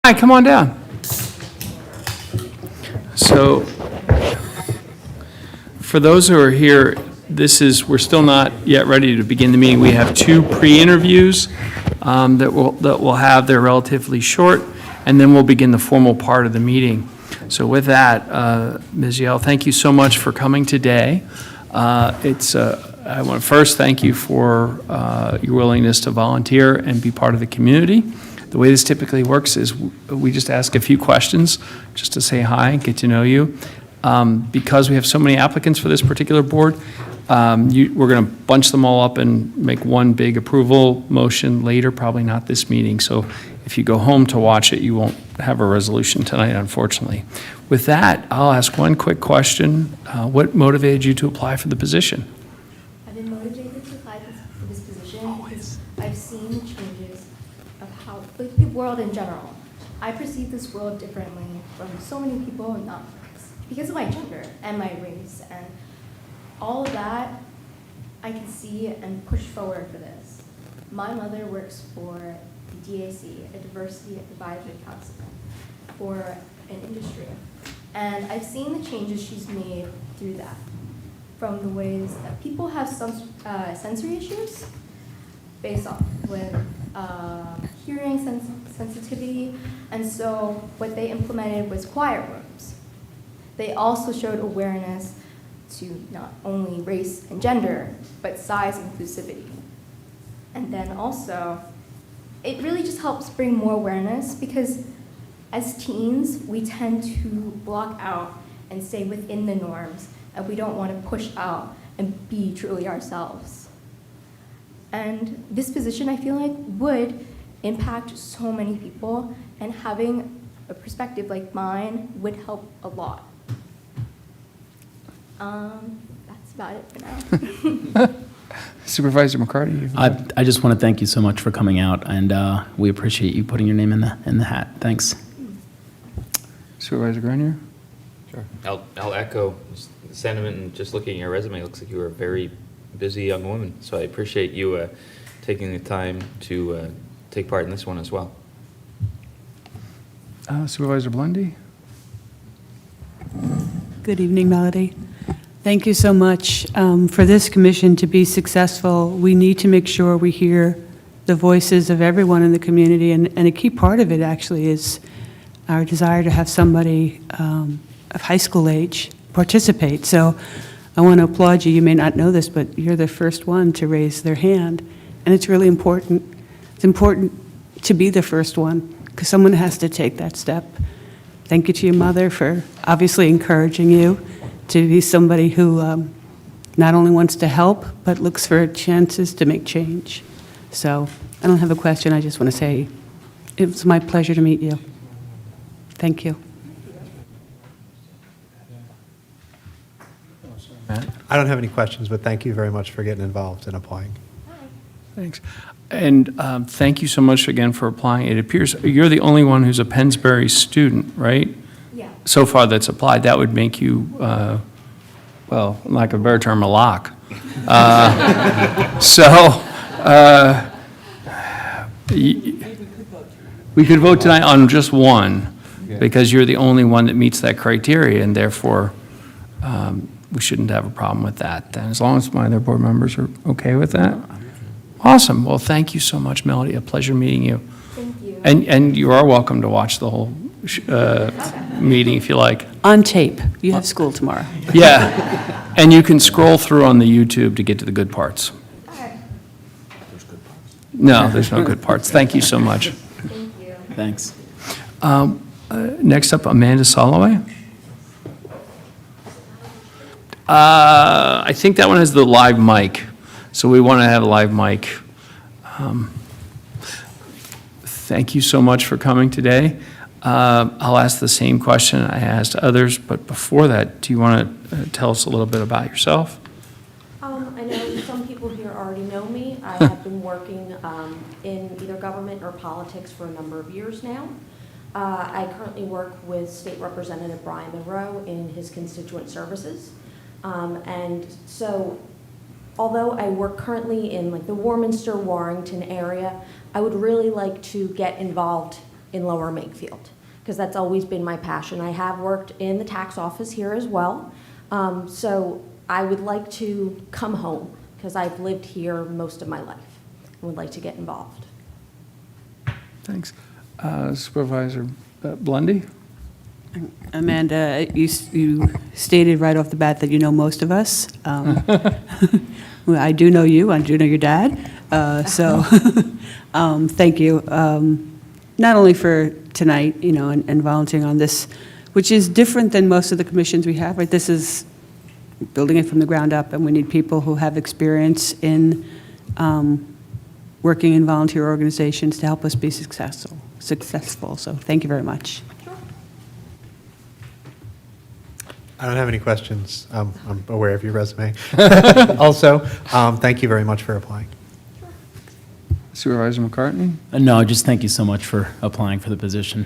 Hi, come on down. So, for those who are here, we're still not yet ready to begin the meeting. We have two pre-interviews that we'll have. They're relatively short, and then we'll begin the formal part of the meeting. So with that, Ms. Yell, thank you so much for coming today. I want to first thank you for your willingness to volunteer and be part of the community. The way this typically works is we just ask a few questions just to say hi and get to know you. Because we have so many applicants for this particular board, we're going to bunch them all up and make one big approval motion later, probably not this meeting. So if you go home to watch it, you won't have a resolution tonight, unfortunately. With that, I'll ask one quick question. What motivated you to apply for the position? I've been motivated to apply for this position because I've seen changes of how, like, the world in general. I perceive this world differently from so many people, not because of my gender and my race, and all of that I can see and push forward for this. My mother works for the DAC, a Diversity Advisory Council, for an industry, and I've seen the changes she's made through that, from the ways that people have some sensory issues based off with hearing sensitivity, and so what they implemented was quiet rooms. They also showed awareness to not only race and gender, but size inclusivity. And then also, it really just helps bring more awareness because as teens, we tend to block out and stay within the norms, and we don't want to push out and be truly ourselves. And this position, I feel like, would impact so many people, and having a perspective like mine would help a lot. That's about it for now. Supervisor McCarty? I just want to thank you so much for coming out, and we appreciate you putting your name in the hat. Thanks. Supervisor Grenier? Sure. I'll echo the sentiment, and just looking at your resume, it looks like you were a very busy young woman. So I appreciate you taking the time to take part in this one as well. Supervisor Blendy? Good evening, Melody. Thank you so much. For this commission to be successful, we need to make sure we hear the voices of everyone in the community, and a key part of it actually is our desire to have somebody of high school age participate. So I want to applaud you. You may not know this, but you're the first one to raise their hand, and it's really important. It's important to be the first one because someone has to take that step. Thank you to your mother for obviously encouraging you to be somebody who not only wants to help, but looks for chances to make change. So I don't have a question. I just want to say it was my pleasure to meet you. Thank you. Matt? I don't have any questions, but thank you very much for getting involved and applying. Thanks. And thank you so much again for applying. It appears you're the only one who's a Pennsbury student, right? Yeah. So far that's applied. That would make you, well, lack of a better term, a lock. We could vote tonight on just one because you're the only one that meets that criteria, and therefore we shouldn't have a problem with that. Then, as long as my other board members are okay with that. Awesome. Well, thank you so much, Melody. A pleasure meeting you. Thank you. And you are welcome to watch the whole meeting if you like. On tape. You have school tomorrow. Yeah. And you can scroll through on the YouTube to get to the good parts. All right. No, there's no good parts. Thank you so much. Thank you. Thanks. Next up, Amanda Soloway. I think that one has the live mic, so we want to have a live mic. Thank you so much for coming today. I'll ask the same question I asked others, but before that, do you want to tell us a little bit about yourself? I know some people here already know me. I have been working in either government or politics for a number of years now. I currently work with State Representative Brian Monroe in his constituent services. And so although I work currently in like the Warminster, Warrington area, I would really like to get involved in Lower Makefield, because that's always been my passion. I have worked in the tax office here as well, so I would like to come home, because I've lived here most of my life and would like to get involved. Thanks. Supervisor Blundy? Amanda, you stated right off the bat that you know most of us. Well, I do know you, I do know your dad, so thank you. Not only for tonight, and volunteering on this, which is different than most of the commissions we have, right? This is building it from the ground up, and we need people who have experience in working in volunteer organizations to help us be successful. So thank you very much. I don't have any questions. I'm aware of your resume. Also, thank you very much for applying. Supervisor McCartney? No, just thank you so much for applying for the position.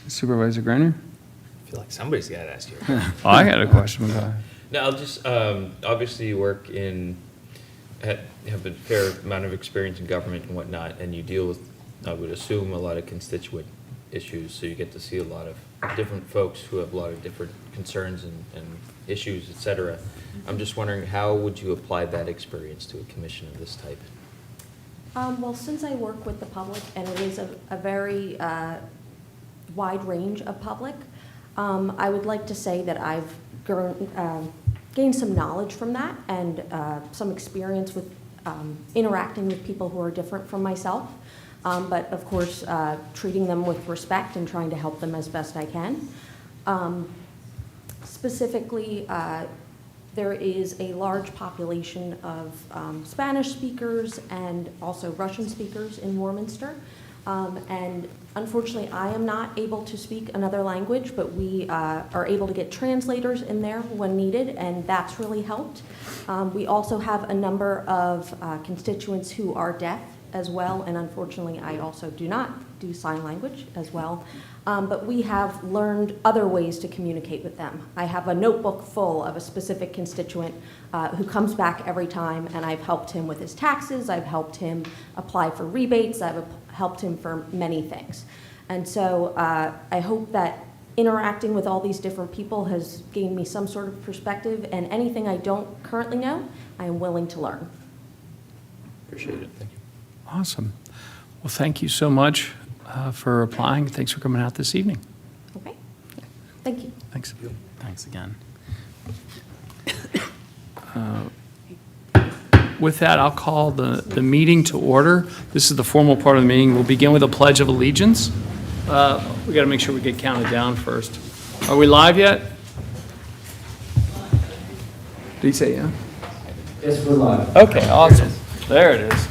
Supervisor Grenier? I feel like somebody's got to ask you. Oh, I got a question. Go ahead. No, I'll just, obviously you work have a fair amount of experience in government and whatnot, and you deal with, I would assume, a lot of constituent issues, so you get to see a lot of different folks who have a lot of different concerns and issues, et cetera. I'm just wondering, how would you apply that experience to a commission of this type? Well, since I work with the public, and it is a very wide range of public, I would like to say that I've gained some knowledge from that and some experience with interacting with people who are different from myself, but of course treating them with respect and trying to help them as best I can. Specifically, there is a large population of Spanish speakers and also Russian speakers in Warminster. And unfortunately, I am not able to speak another language, but we are able to get translators in there when needed, and that's really helped. We also have a number of constituents who are deaf as well, and unfortunately, I also do not do sign language as well. But we have learned other ways to communicate with them. I have a notebook full of a specific constituent who comes back every time, and I've helped him with his taxes, I've helped him apply for rebates, I've helped him for many things. And so I hope that interacting with all these different people has gained me some sort of perspective, and anything I don't currently know, I am willing to learn. Appreciate it, thank you. Awesome. Well, thank you so much for applying. Thanks for coming out this evening. Okay, thank you. Thanks. Thanks again. With that, I'll call the meeting to order. This is the formal part of the meeting. We'll begin with a pledge of allegiance. We got to make sure we get counted down first. Are we live yet? Did he say yeah? Yes, we're live. Okay, awesome. There it is.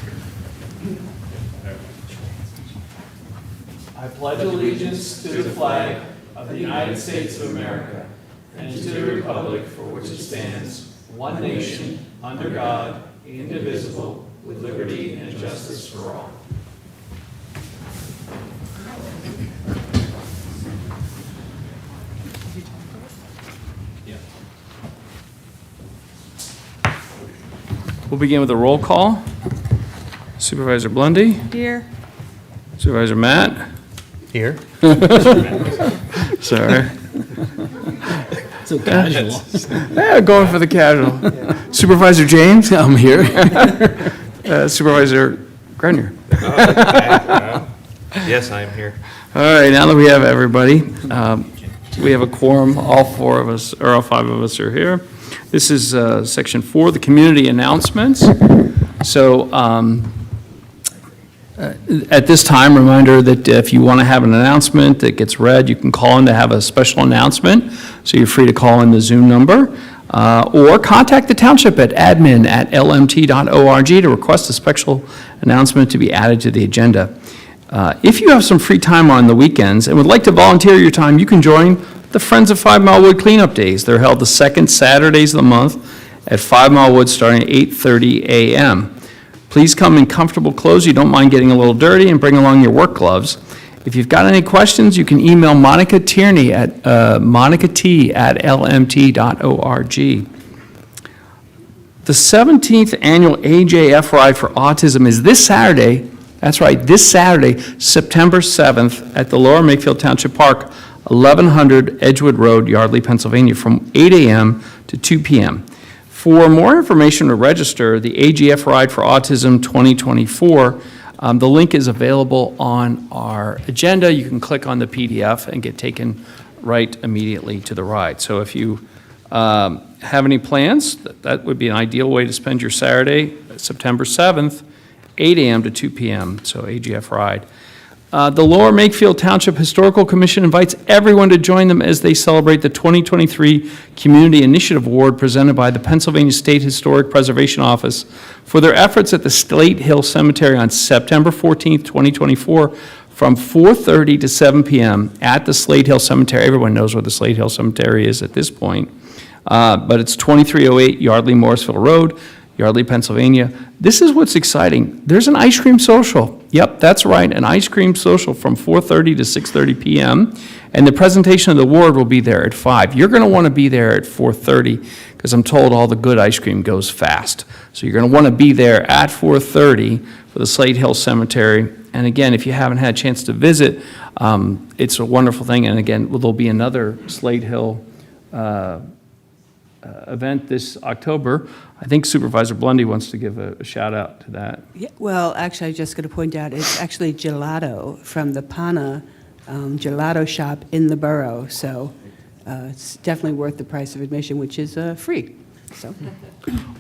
I pledge allegiance to the flag of the United States of America and to the republic for which it stands, one nation, under God, indivisible, with liberty and justice for all. We'll begin with a roll call. Supervisor Blundy, Here. Supervisor Matt. Here. Sorry. So casual. Yeah, going for the casual. Supervisor James. I'm here. Supervisor Grenier. Yes, I am here. All right, now that we have everybody, we have a quorum, all four of us, or all five of us are here. This is section 4, the community announcements. So at this time, reminder that if you want to have an announcement that gets read, you can call in to have a special announcement. So you're free to call in the Zoom number or contact the township at admin@lmt.org to request a special announcement to be added to the agenda. If you have some free time on the weekends and would like to volunteer your time, you can join the Friends of 5 Mile Wood Cleanup Days. They're held the second Saturdays of the month at 5 Mile Wood starting at 8:30 a.m. Please come in comfortable clothes. You don't mind getting a little dirty, and bring along your work gloves. If you've got any questions, you can email Monica Tierney at monicat@lmt.org. The 17th annual AJF Ride for Autism is this Saturday, That's right, this Saturday, September 7th, at the Lower Makefield Township Park, 1100 Edgewood Road, Yardley, Pennsylvania, from 8 a.m. to 2 p.m. For more information to register the AGF Ride for Autism 2024, the link is available on our agenda. You can click on the PDF and get taken right immediately to the ride. So if you have any plans, that would be an ideal way to spend your Saturday, September 7th, 8 a.m. to 2 p.m., so AGF Ride. The Lower Makefield Township Historical Commission invites everyone to join them as they celebrate the 2023 Community Initiative Award presented by the Pennsylvania State Historic Preservation Office for their efforts at the Slate Hill Cemetery on September 14th, 2024, from 4:30 to 7 p.m. at the Slate Hill Cemetery. Everyone knows where the Slate Hill Cemetery is at this point, but it's 2308 Yardley Morrisville Road, Yardley, Pennsylvania. This is what's exciting. There's an ice cream social. Yep, that's right, an ice cream social from 4:30 to 6:30 p.m. And the presentation of the award will be there at 5. You're going to want to be there at 4:30 because I'm told all the good ice cream goes fast. So you're going to want to be there at 4:30 for the Slate Hill Cemetery. And again, if you haven't had a chance to visit, it's a wonderful thing. And again, there'll be another Slate Hill event this October. I think Supervisor Blundy wants to give a shout out to that. Yeah, well, actually, I was just going to point out, it's actually gelato from the Pana gelato shop in the borough. So it's definitely worth the price of admission, which is free. So.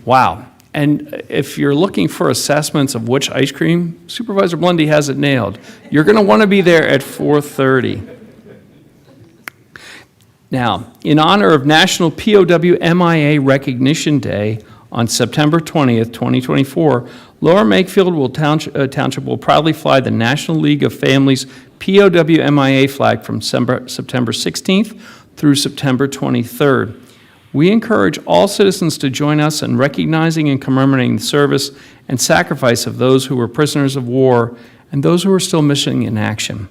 Wow. And if you're looking for assessments of which ice cream, Supervisor Blundy has it nailed. You're going to want to be there at 4:30. Now, in honor of National POW MIA Recognition Day on September 20th, 2024, Lower Makefield Township will proudly fly the National League of Families POW MIA flag from September 16th through September 23rd. We encourage all citizens to join us in recognizing and commemorating the service and sacrifice of those who were prisoners of war and those who are still missing in action.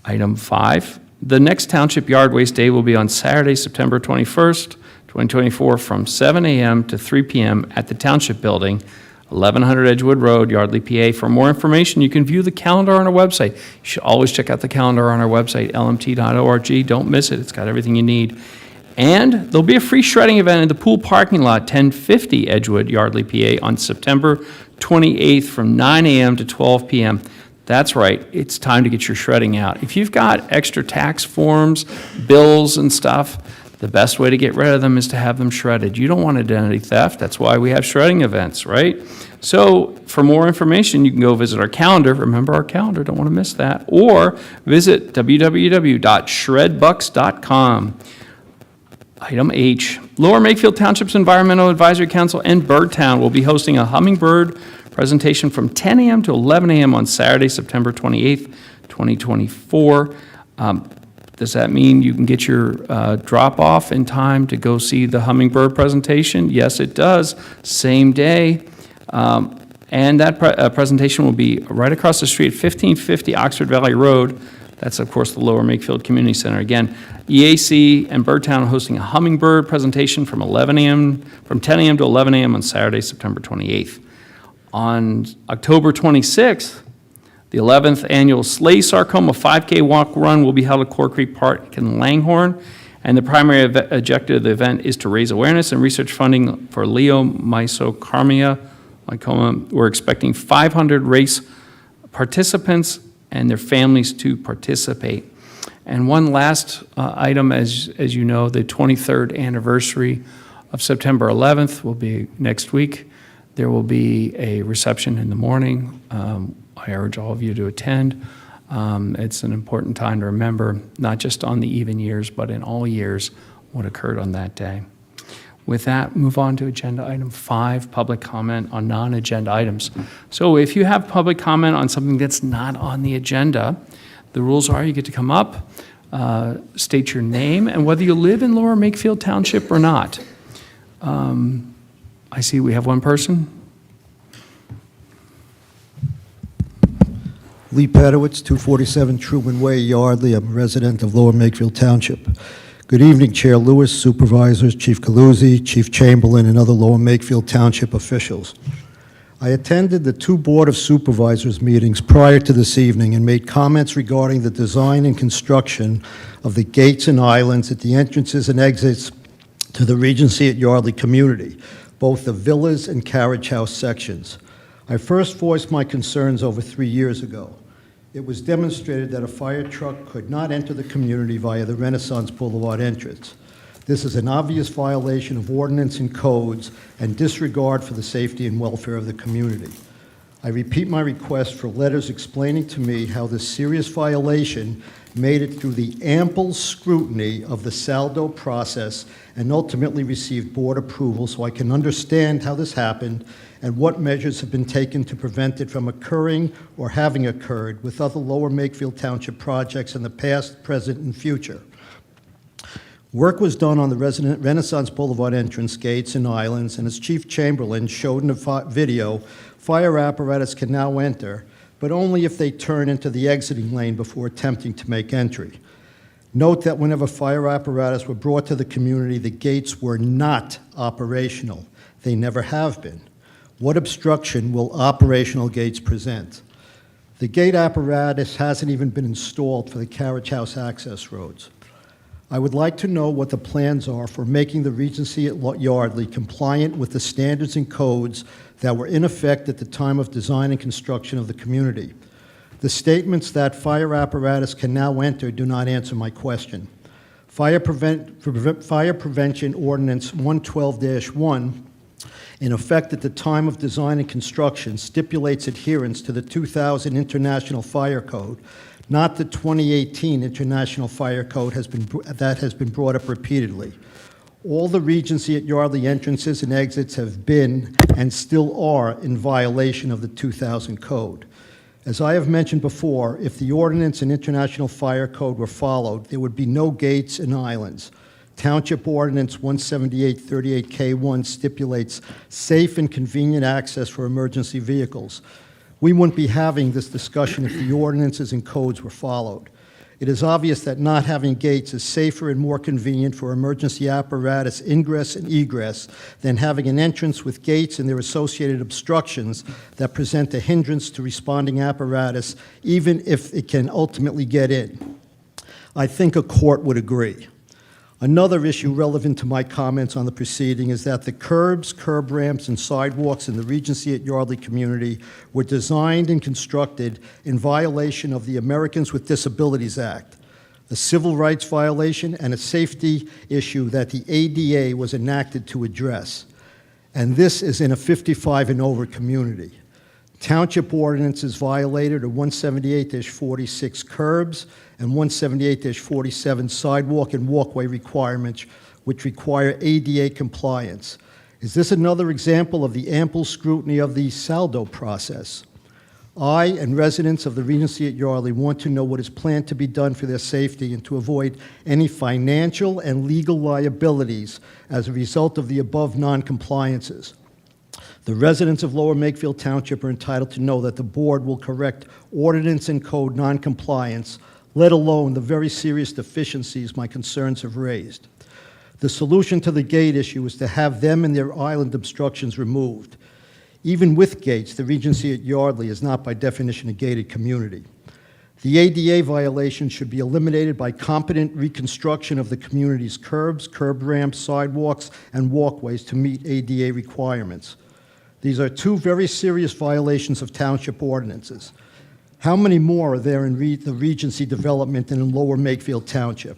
Item 5. The next Township Yard Waste Day will be on Saturday, September 21st, 2024, from 7 a.m. to 3 p.m. at the Township Building, 1100 Edgewood Road, Yardley, PA. For more information, you can view the calendar on our website. You should always check out the calendar on our website, lmt.org. Don't miss it. It's got everything you need. And there'll be a free shredding event in the pool parking lot, 1050 Edgewood, Yardley, PA, on September 28th from 9 a.m. to 12 p.m. That's right, it's time to get your shredding out. If you've got extra tax forms, bills and stuff, the best way to get rid of them is to have them shredded. You don't want identity theft. That's why we have shredding events, right? So for more information, you can go visit our calendar. Remember our calendar, don't want to miss that. Or visit www.shredbucks.com. Item H, Lower Makefield Township's Environmental Advisory Council and Birdtown will be hosting a hummingbird presentation from 10 a.m. to 11 a.m. on Saturday, September 28th, 2024. Does that mean you can get your drop-off in time to go see the hummingbird presentation? Yes, it does. Same day. And that presentation will be right across the street at 1550 Oxford Valley Road. That's, of course, the Lower Makefield Community Center. Again, EAC and Birdtown are hosting a hummingbird presentation from 10 a.m. to 11 a.m. on Saturday, September 28th. On October 26th, the 11th annual Sleigh Sarcoma 5K Walk Run will be held at Core Creek Park in Langhorne, and the primary objective of the event is to raise awareness and research funding for leiomyosarcoma. We're expecting 500 race participants and their families to participate. And one last item, as you know, the 23rd anniversary of September 11th will be next week. There will be a reception in the morning. I urge all of you to attend. It's an important time to remember, not just on the even years, but in all years, what occurred on that day. With that, move on to agenda item 5, public comment on non-agenda items. So if you have public comment on something that's not on the agenda, the rules are you get to come up, state your name, and whether you live in Lower Makefield Township or not. I see we have one person. Lee Pedowitz, 247 Truman Way, Yardley. I'm a resident of Lower Makefield Township. Good evening, Chair Lewis, supervisors, Chief Galuzzi, Chief Chamberlain, and other Lower Makefield Township officials. I attended the two Board of Supervisors meetings prior to this evening and made comments regarding the design and construction of the gates and islands at the entrances and exits to the Regency at Yardley community, both the villas and carriage house sections. I first voiced my concerns over 3 years ago. It was demonstrated that a fire truck could not enter the community via the Renaissance Boulevard entrance. This is an obvious violation of ordinance and codes and disregard for the safety and welfare of the community. I repeat my request for letters explaining to me how this serious violation made it through the ample scrutiny of the SALDO process and ultimately received board approval so I can understand how this happened and what measures have been taken to prevent it from occurring or having occurred with other Lower Makefield Township projects in the past, present, and future. Work was done on the Renaissance Boulevard entrance gates and islands, and as Chief Chamberlain showed in the video, fire apparatus can now enter, but only if they turn into the exiting lane before attempting to make entry. Note that whenever fire apparatus were brought to the community, the gates were not operational. They never have been. What obstruction will operational gates present? The gate apparatus hasn't even been installed for the carriage house access roads. I would like to know what the plans are for making the Regency at Yardley compliant with the standards and codes that were in effect at the time of design and construction of the community. The statements that fire apparatus can now enter do not answer my question. Fire Prevention Ordinance 112-1, in effect at the time of design and construction, stipulates adherence to the 2000 International Fire Code, not the 2018 International Fire Code that has been brought up repeatedly. All the Regency at Yardley entrances and exits have been and still are in violation of the 2000 code. As I have mentioned before, if the ordinance and International Fire Code were followed, there would be no gates and islands. Township Ordinance 178-38K1 stipulates safe and convenient access for emergency vehicles. We wouldn't be having this discussion if the ordinances and codes were followed. It is obvious that not having gates is safer and more convenient for emergency apparatus ingress and egress than having an entrance with gates and their associated obstructions that present a hindrance to responding apparatus, even if it can ultimately get in. I think a court would agree. Another issue relevant to my comments on the proceeding is that the curbs, curb ramps, and sidewalks in the Regency at Yardley community were designed and constructed in violation of the Americans with Disabilities Act, a civil rights violation and a safety issue that the ADA was enacted to address. And this is in a 55 and over community. Township ordinances violated are 178-46 curbs and 178-47 sidewalk and walkway requirements, which require ADA compliance. Is this another example of the ample scrutiny of the SALDO process? I and residents of the Regency at Yardley want to know what is planned to be done for their safety and to avoid any financial and legal liabilities as a result of the above non-compliances. The residents of Lower Makefield Township are entitled to know that the board will correct ordinance and code non-compliance, let alone the very serious deficiencies my concerns have raised. The solution to the gate issue is to have them and their island obstructions removed. Even with gates, the Regency at Yardley is not by definition a gated community. The ADA violation should be eliminated by competent reconstruction of the community's curbs, curb ramps, sidewalks, and walkways to meet ADA requirements. These are two very serious violations of township ordinances. How many more are there in the Regency development and in Lower Makefield Township?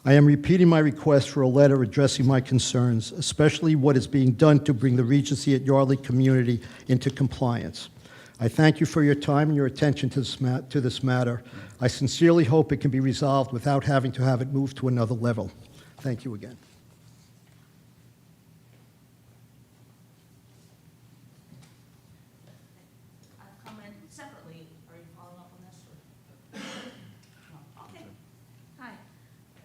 I am repeating my request for a letter addressing my concerns, especially what is being done to bring the Regency at Yardley community into compliance. I thank you for your time and your attention to this matter. I sincerely hope it can be resolved without having to have it moved to another level. Thank you again.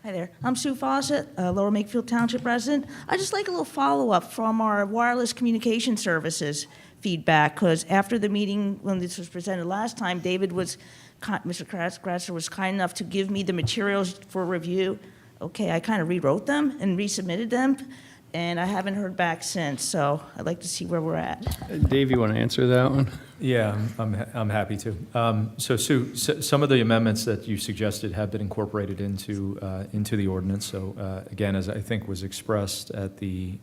Hi there. I'm Sue Fawcett, Lower Makefield Township resident. I'd just like a little follow-up from our wireless communication services feedback, because after the meeting, when this was presented last time, Mr. Kratzer was kind enough to give me the materials for review. Okay, I kind of rewrote them and resubmitted them, and I haven't heard back since, so I'd like to see where we're at. Dave, you want to answer that one? Yeah, I'm happy to. So Sue, some of the amendments that you suggested have been incorporated into the ordinance. So again, as I think was expressed at the,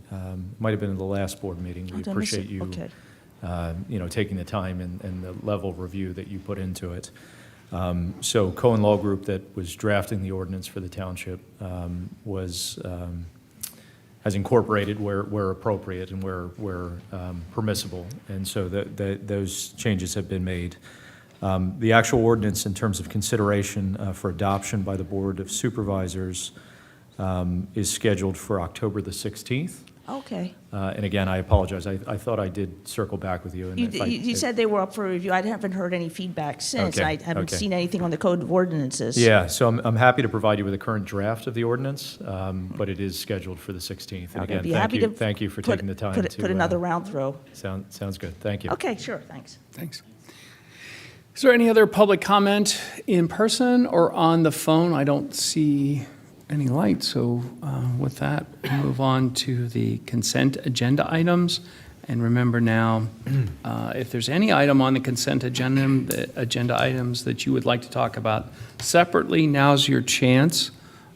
might have been in the last board meeting, we Oh, did I miss it? appreciate you, Okay. taking the time and the level of review that you put into it. So Cohen Law Group that was drafting the ordinance for the township has incorporated where appropriate and where permissible, and so those changes have been made. The actual ordinance in terms of consideration for adoption by the Board of Supervisors is scheduled for October the 16th. Okay. And again, I apologize, I thought I did circle back with you. And if I- You said they were up for review. I haven't heard any feedback since. Okay, I haven't okay. seen anything on the code of ordinances. Yeah, so I'm happy to provide you with a current draft of the ordinance, but it is scheduled for the 16th. And Okay, again, be happy to thank you for put- taking the time put to. Put another round through. Sounds good, thank you. Okay, sure, thanks. Thanks. Is there any other public comment in person or on the phone? I don't see any light, so with that, we'll move on to the consent agenda items. And remember now, if there's any item on the consent agenda items that you would like to talk about separately, now's your chance.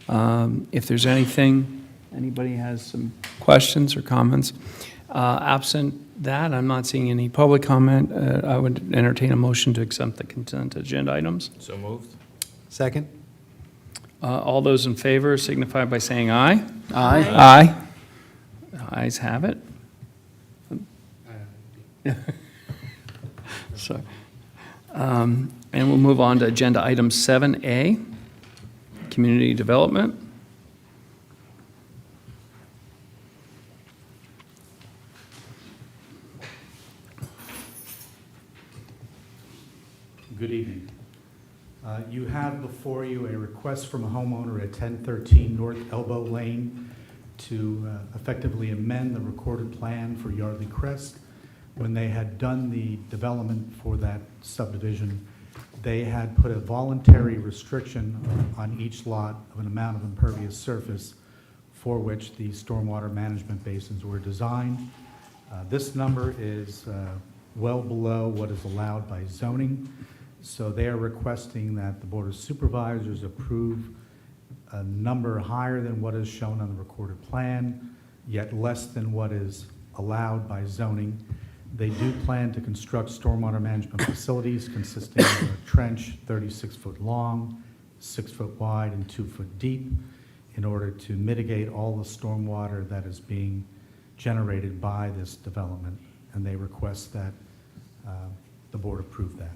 If there's anything, anybody has some questions or comments. Absent that, I'm not seeing any public comment. I would entertain a motion to accept the consent agenda items. So moved? Second? All those in favor signify by saying aye. Aye. Aye. The ayes have it. So, and we'll move on to agenda item 7A, community development. Good evening. You have before you a request from a homeowner at 1013 North Elbow Lane to effectively amend the recorded plan for Yardley Crest. When they had done the development for that subdivision, they had put a voluntary restriction on each lot of an amount of impervious surface for which the stormwater management basins were designed. This number is well below what is allowed by zoning. So they are requesting that the Board of Supervisors approve a number higher than what is shown on the recorded plan, yet less than what is allowed by zoning. They do plan to construct stormwater management facilities consisting of a trench 36 foot long, 6 foot wide, and 2 foot deep in order to mitigate all the stormwater that is being generated by this development. And they request that the board approve that.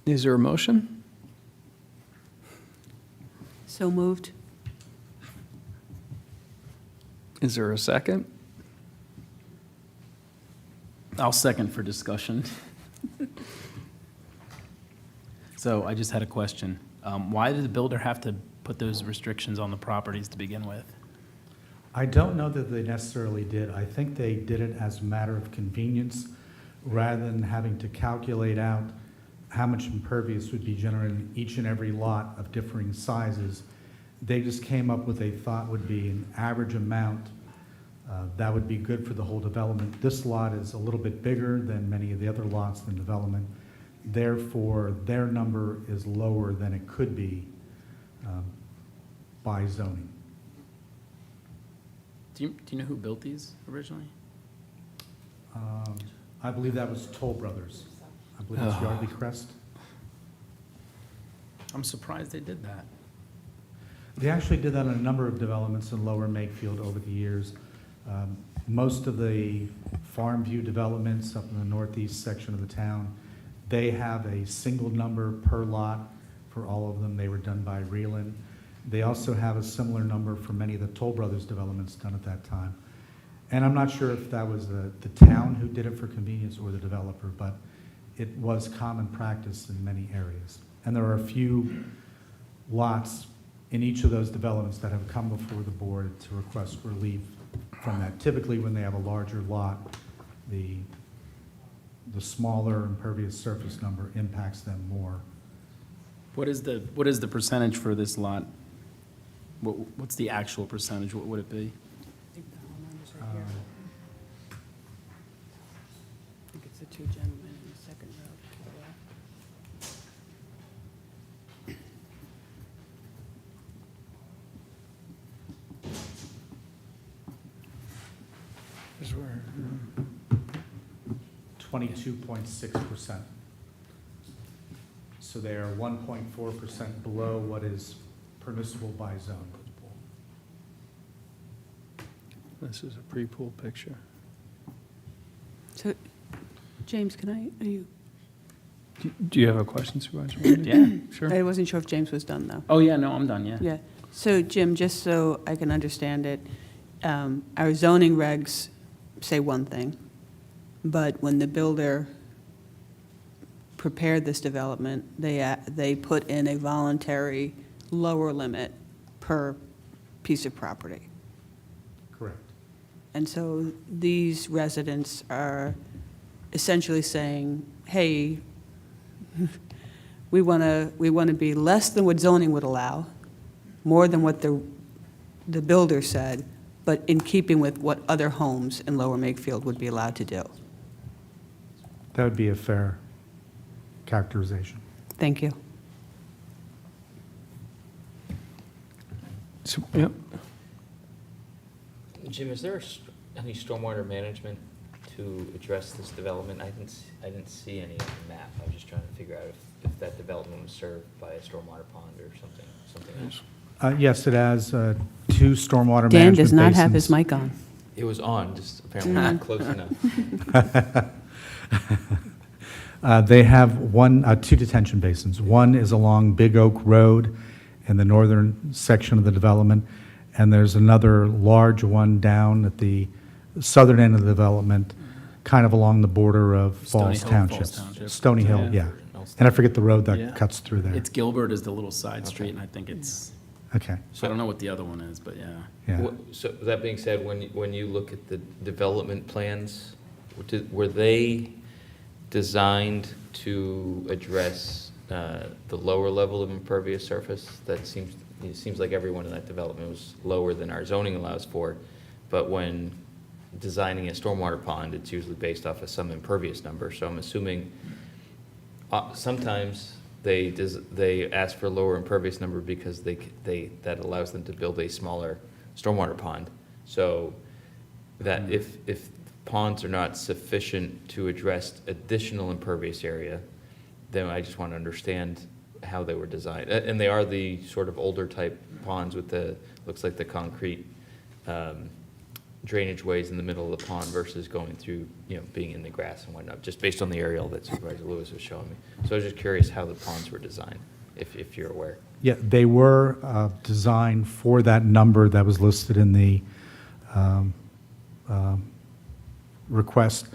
Is there a motion? So moved. Is there a second? I'll second for discussion. So I just had a question. Why did the builder have to put those restrictions on the properties to begin with? I don't know that they necessarily did. I think they did it as a matter of convenience rather than having to calculate out how much impervious would be generated in each and every lot of differing sizes. They just came up with they thought would be an average amount that would be good for the whole development. This lot is a little bit bigger than many of the other lots in development. Therefore, their number is lower than it could be by zoning. Do you know who built these originally? I believe that was Toll Brothers. I believe it's Yardley Crest. I'm surprised they did that. They actually did that on a number of developments in Lower Makefield over the years. Most of the Farm View developments up in the northeast section of the town, they have a single number per lot for all of them. They were done by Reelin. They also have a similar number for many of the Toll Brothers developments done at that time. And I'm not sure if that was the town who did it for convenience or the developer, but it was common practice in many areas. And there are a few lots in each of those developments that have come before the board to request relief from that. Typically, when they have a larger lot, the smaller impervious surface number impacts them more. What is the percentage for this lot? What's the actual percentage? What would it be? I think the homeowners are here. I think it's the two gentlemen in the second row to the left. Is where- 22.6%. So they are 1.4% below what is permissible by zone. This is a pre-pool picture. So, James, are you? Do you have a question, Supervisor? Randy? Yeah. Sure. I wasn't sure if James was done, though. Oh, yeah, no, I'm done, yeah. Yeah. So, Jim, just so I can understand it, our zoning regs say one thing, but when the builder prepared this development, they put in a voluntary lower limit per piece of property. Correct. And so these residents are essentially saying, hey, we want to be less than what zoning would allow, more than what the builder said, but in keeping with what other homes in Lower Makefield would be allowed to do. That would be a fair characterization. Thank you. Yep. Jim, is there any stormwater management to address this development? I didn't see any on the map. I was just trying to figure out if that development was served by a stormwater pond or something else. Yes, it has two stormwater management Dan basins. does not have his mic on. It was on, just apparently not close enough. They have two detention basins. One is along Big Oak Road in the northern section of the development, and there's another large one down at the southern end of the development, kind of along the border of Stony Falls Hill, Township. Falls Township. Stony Hill, Yeah. yeah. And I forget the road Yeah. that cuts through there. It's Gilbert is the little side street, and I think it's, Okay, I don't know what the other one is, but yeah. yeah. So that being said, when you look at the development plans, were they designed to address the lower level of impervious surface? It seems like everyone in that development was lower than our zoning allows for, but when designing a stormwater pond, it's usually based off of some impervious number, so I'm assuming sometimes they ask for a lower impervious number because that allows them to build a smaller stormwater pond. So that if ponds are not sufficient to address additional impervious area, then I just want to understand how they were designed. And they are the sort of older type ponds with looks like the concrete drainage ways in the middle of the pond versus going through, being in the grass and whatnot, just based on the aerial that Supervisor Lewis was showing me. So I was just curious how the ponds were designed, if you're aware. Yeah, they were designed for that number that was listed in the request,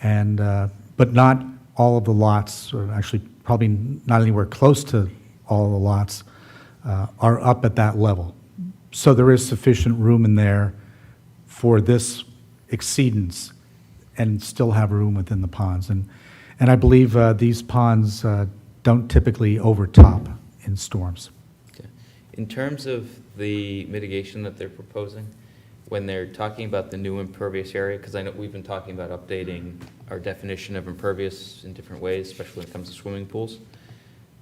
and but not all of the lots, or actually probably not anywhere close to all of the lots, are up at that level. So there is sufficient room in there for this exceedance and still have room within the ponds. And I believe these ponds don't typically overtop in storms. Okay. In terms of the mitigation that they're proposing, when they're talking about the new impervious area, because I know we've been talking about updating our definition of impervious in different ways, especially when it comes to swimming pools.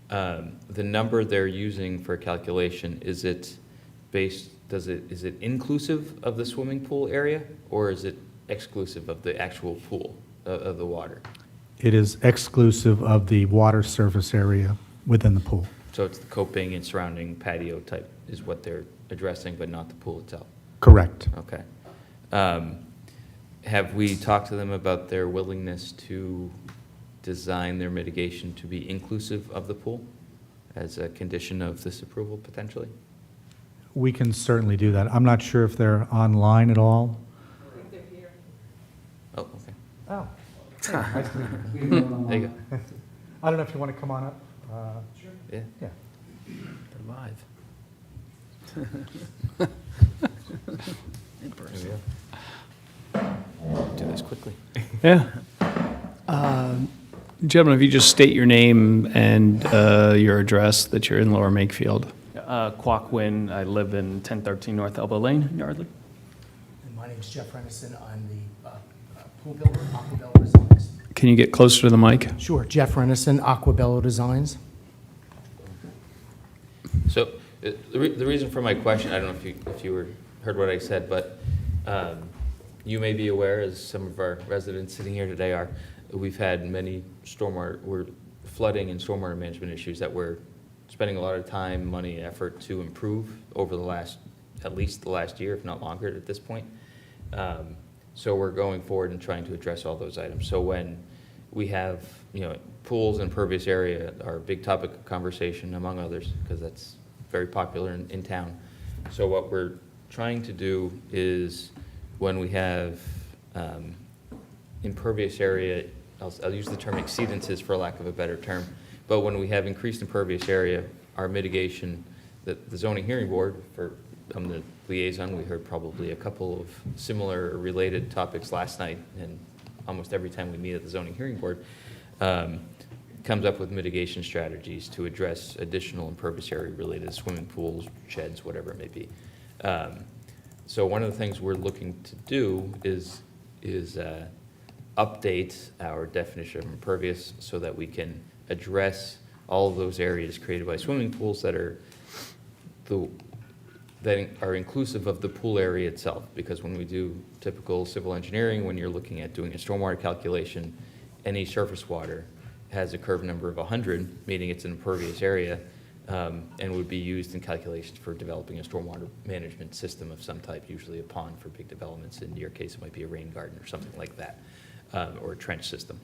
The number they're using for calculation, is it inclusive of the swimming pool area, or is it exclusive of the actual pool, of the water? It is exclusive of the water surface area within the pool. So it's the coping and surrounding patio type is what they're addressing, but not the pool itself? Correct. Okay. Have we talked to them about their willingness to design their mitigation to be inclusive of the pool as a condition of this approval, potentially? We can certainly do that. I'm not sure if they're online at all. Oh, okay. Oh. Nice to meet you. There you go. I don't know if you want to come on up. Yeah. Yeah. They're live. In There person. we go. Do this quickly. Yeah. Gentlemen, if you just state your name and your address that you're in Lower Makefield. Kwok Win. I live in 1013 North Elbow Lane, in Yardley. And my name is Jeff Renison. I'm the pool builder, Aquabello Designs. Can you get closer to the mic? Sure, Jeff Renison, Aquabello Designs. So the reason for my question, I don't know if you heard what I said, but you may be aware, as some of our residents sitting here today are, we've had many flooding and stormwater management issues that we're spending a lot of time, money, and effort to improve over at least the last year, if not longer at this point. So we're going forward and trying to address all those items. So when we have, pools and impervious area are a big topic of conversation, among others, because that's very popular in town. So what we're trying to do is when we have impervious area, I'll use the term exceedances for lack of a better term, but when we have increased impervious area, our mitigation, the zoning hearing board, I'm the liaison, we heard probably a couple of similar or related topics last night, and almost every time we meet at the zoning hearing board, comes up with mitigation strategies to address additional impervious area related to swimming pools, sheds, whatever it may be. So one of the things we're looking to do is update our definition of impervious so that we can address all of those areas created by swimming pools that are inclusive of the pool area itself. Because when we do typical civil engineering, when you're looking at doing a stormwater calculation, any surface water has a curve number of 100, meaning it's an impervious area, and would be used in calculations for developing a stormwater management system of some type, usually a pond for big developments. In your case, it might be a rain garden or something like that, or a trench system.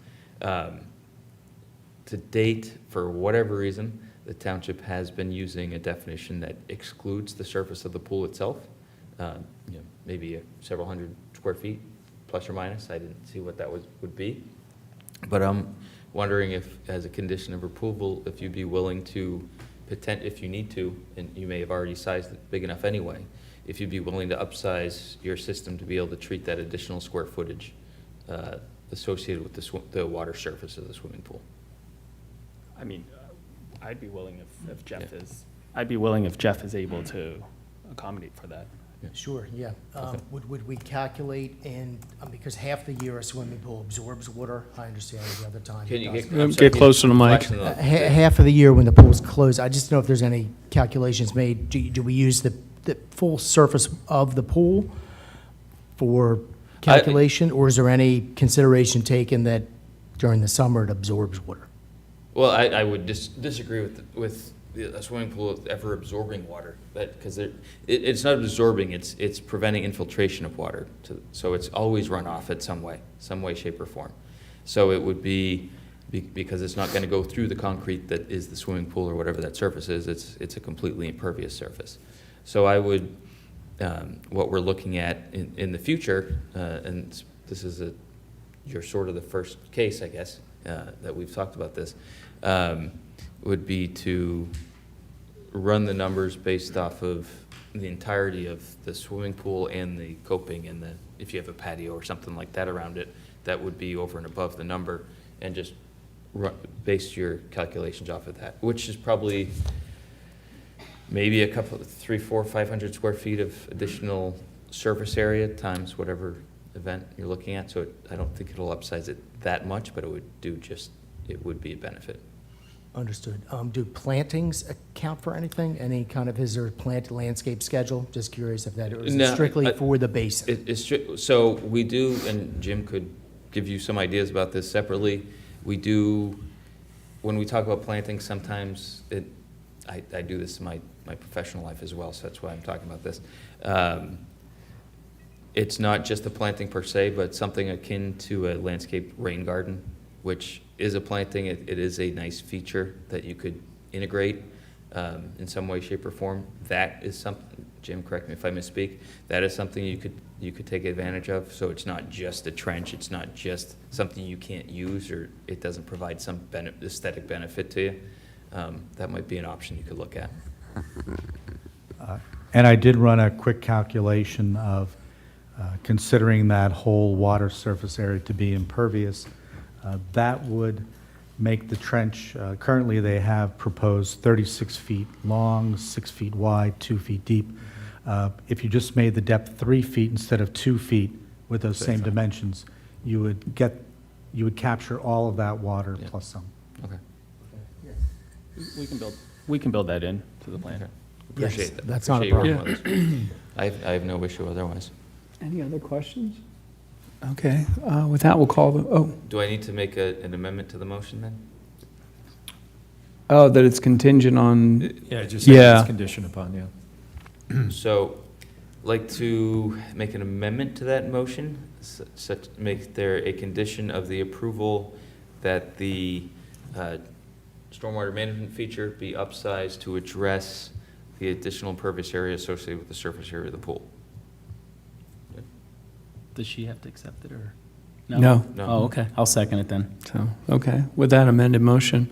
To date, for whatever reason, the township has been using a definition that excludes the surface of the pool itself, maybe several hundred square feet, plus or minus. I didn't see what that would be. But I'm wondering if, as a condition of approval, if you'd be willing to, if you need to, and you may have already sized it big enough anyway, if you'd be willing to upsize your system to be able to treat that additional square footage associated with the water surface of the swimming pool. I mean, I'd be willing if Jeff is, I'd be willing if Jeff is able to accommodate for that. Sure, yeah. Would we calculate because half the year a swimming pool absorbs water? I understand the other time. Can you it doesn't. I'm sorry, Get closer to the mic. flash the- Half of the year when the pool's closed, I just don't know if there's any calculations made. Do we use the full surface of the pool for calculation, or is there any consideration taken that during the summer it absorbs water? Well, I would disagree with a swimming pool ever absorbing water, because it's not absorbing, it's preventing infiltration of water. So it's always run off in some way, shape, or form. So it would be, because it's not going to go through the concrete that is the swimming pool or whatever that surface is, it's a completely impervious surface. So I would, what we're looking at in the future, and this is you're sort of the first case, I guess, that we've talked about this, would be to run the numbers based off of the entirety of the swimming pool and the coping, and if you have a patio or something like that around it, that would be over and above the number, and just base your calculations off of that, which is probably maybe a couple, 300, 400, 500 square feet of additional surface area times whatever event you're looking at. So I don't think it'll upsize it that much, but it would be a benefit. Understood. Do plantings account for anything? Any kind of, is there a plant landscape schedule? Just curious if that, or is it strictly for the basin? So we do, and Jim could give you some ideas about this separately. We do, when we talk about planting, sometimes I do this in my professional life as well, so that's why I'm talking about this. It's not just a planting per se, but something akin to a landscape rain garden, which is a planting. It is a nice feature that you could integrate in some way, shape, or form. That is something, Jim, correct me if I misspeak, that is something you could take advantage of. So it's not just a trench, it's not just something you can't use, or it doesn't provide some aesthetic benefit to you. That might be an option you could look at. And I did run a quick calculation of considering that whole water surface area to be impervious. That would make the trench. Currently, they have proposed 36 feet long, 6 feet wide, 2 feet deep. If you just made the depth 3 feet instead of 2 feet with those same dimensions, you would capture all of that water plus some. Okay. We can build that in to the plan. Appreciate that. that's not a Appreciate you working with us. I have no issue otherwise. Any other questions? Okay, with that, we'll call the, Do I need to make an amendment to the motion then? that it's contingent on, Yeah, just Yeah. it's conditioned upon, yeah. So, like to make an amendment to that motion, such, make there a condition of the approval that the stormwater management feature be upsized to address the additional impervious area associated with the surface area of the pool. Does she have to accept it, or? No. No. Oh, okay, I'll second it then. so, okay. With that amended motion,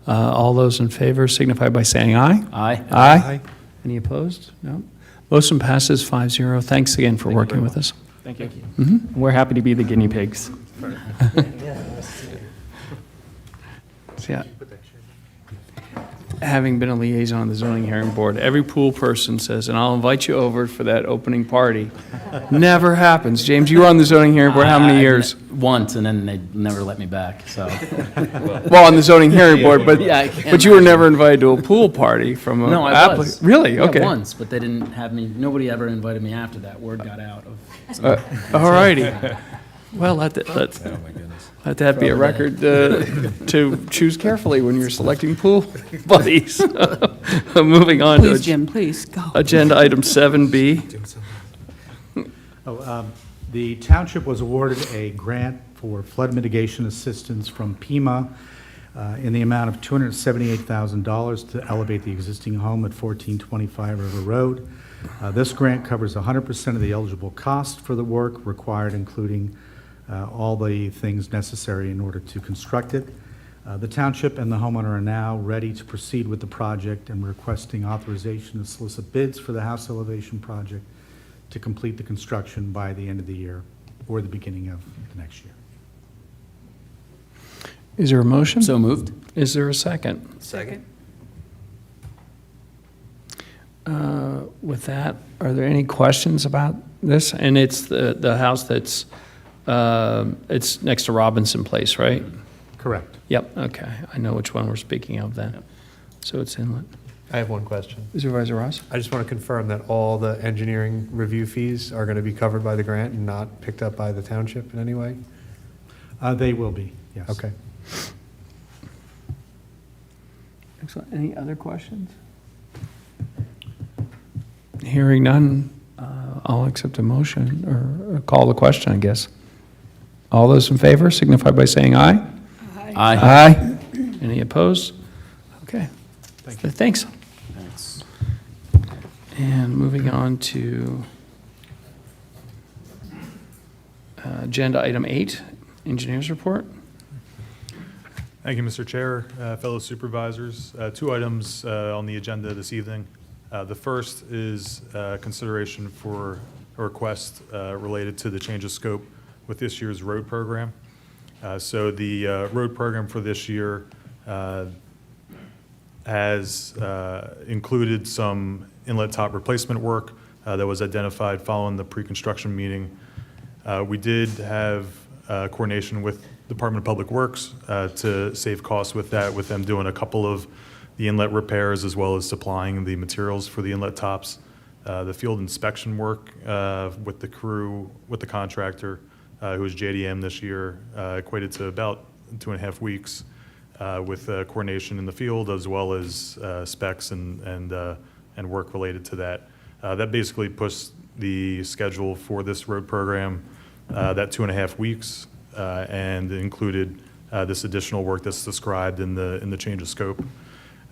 all those in favor signify by saying aye. Aye. Aye. Any opposed? No. Motion passes 5-0. Thanks again for working with us. Thank you. Mhm. We're happy to be the guinea pigs. So, yeah. Having been a liaison on the zoning hearing board, every pool person says, and I'll invite you over for that opening party. Never happens. James, you were on the zoning hearing board how many years? Once, and then they never let me back, so. Well, on the zoning hearing board, but, Yeah, I can't but you were never invited to a pool party from a. No, I was. Really? Yeah, Okay. once, but they didn't have me, nobody ever invited me after that. Word got out of. All righty. Well, let that be a record to choose carefully when you're selecting pool buddies. Moving on Please, to Jim, please, go. agenda item 7B. The township was awarded a grant for flood mitigation assistance from PEMA in the amount of $278,000 to elevate the existing home at 1425 River Road. This grant covers 100% of the eligible cost for the work required, including all the things necessary in order to construct it. The township and the homeowner are now ready to proceed with the project and requesting authorization to solicit bids for the house elevation project to complete the construction by the end of the year or the beginning of the next year. Is there a motion? So moved. Is there a second? Second. With that, are there any questions about this? And it's the house that's, it's next to Robinson Place, right? Correct. Yep, okay. I know which one we're speaking of then. So it's inlet. I have one question. Supervisor Ross? I just want to confirm that all the engineering review fees are going to be covered by the grant and not picked up by the township in any way? They will be, yes. Okay. Excellent. Any other questions? Hearing none, I'll accept a motion or call the question, I guess. All those in favor signify by saying aye. Aye. Aye. Any opposed? Okay. Thanks. Thanks. And moving on to agenda item 8, engineers report. Thank you, Mr. Chair, fellow supervisors. 2 items on the agenda this evening. The first is consideration for a request related to the change of scope with this year's road program. So the road program for this year has included some inlet top replacement work that was identified following the pre-construction meeting. We did have coordination with Department of Public Works to save costs with that, with them doing a couple of the inlet repairs as well as supplying the materials for the inlet tops. The field inspection work with the crew, with the contractor, who was JDM this year, equated to about 2.5 weeks with coordination in the field as well as specs and work related to that. That basically pushed the schedule for this road program that 2.5 weeks and included this additional work that's described in the change of scope.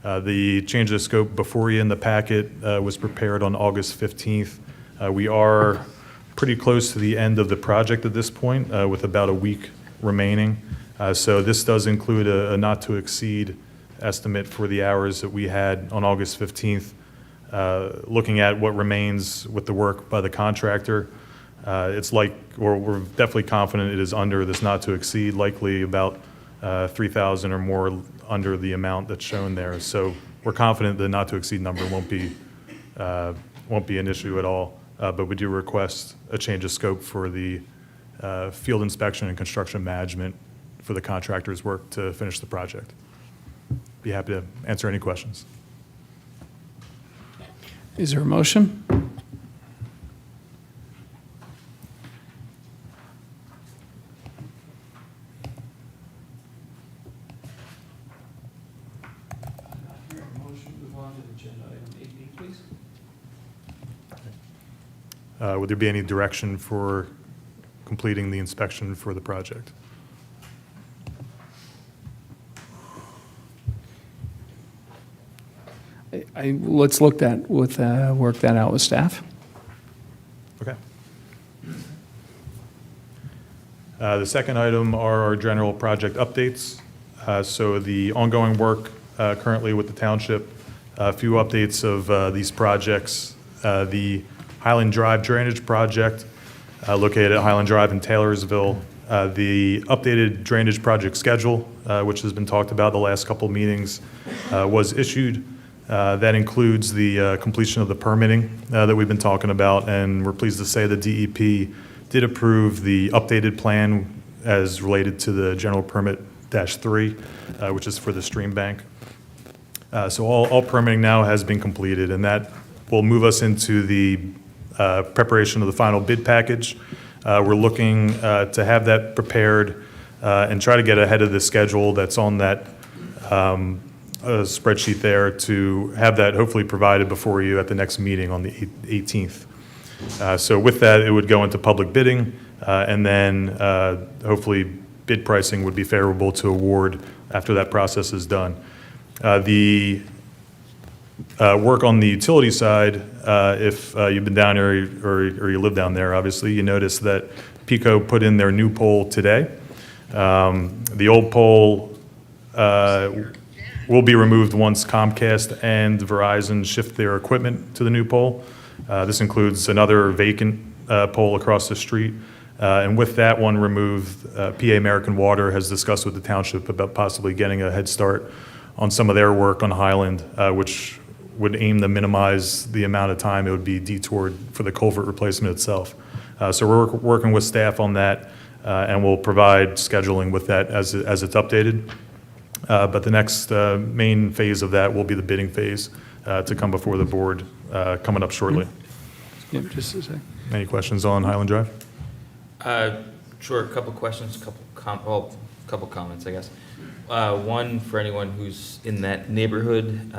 The change of scope before you in the packet was prepared on August 15th. We are pretty close to the end of the project at this point with about a week remaining. So this does include a not to exceed estimate for the hours that we had on August 15th. Looking at what remains with the work by the contractor, we're definitely confident it is under this not to exceed, likely about 3,000 or more under the amount that's shown there. So we're confident the not-to-exceed number won't be an issue at all, but we do request a change of scope for the field inspection and construction management for the contractor's work to finish the project. Be happy to answer any questions. Is there a motion? Motion, move on to agenda item 8B, please. Would there be any direction for completing the inspection for the project? Let's work that out with staff. Okay. The second item are our general project updates. So the ongoing work currently with the township, a few updates of these projects. The Highland Drive Drainage Project located at Highland Drive in Taylorsville. The updated drainage project schedule, which has been talked about the last couple of meetings, was issued. That includes the completion of the permitting that we've been talking about, and we're pleased to say the DEP did approve the updated plan as related to the general permit -3, which is for the stream bank. So all permitting now has been completed, and that will move us into the preparation of the final bid package. We're looking to have that prepared and try to get ahead of the schedule that's on that spreadsheet there, to have that hopefully provided before you at the next meeting on the 18th. So with that, it would go into public bidding, and then hopefully bid pricing would be favorable to award after that process is done. The work on the utility side, if you've been down there or you live down there, obviously, you notice that PECO put in their new pole today. The old pole will be removed once Comcast and Verizon shift their equipment to the new pole. This includes another vacant pole across the street. And with that one removed, PA American Water has discussed with the township about possibly getting a head start on some of their work on Highland, which would aim to minimize the amount of time it would be detoured for the culvert replacement itself. So we're working with staff on that, and we'll provide scheduling with that as it's updated. But the next main phase of that will be the bidding phase to come before the board coming up shortly. Yep, just a second. Any questions on Highland Drive? Sure, a couple questions, couple comments, I guess. One, for anyone who's in that neighborhood,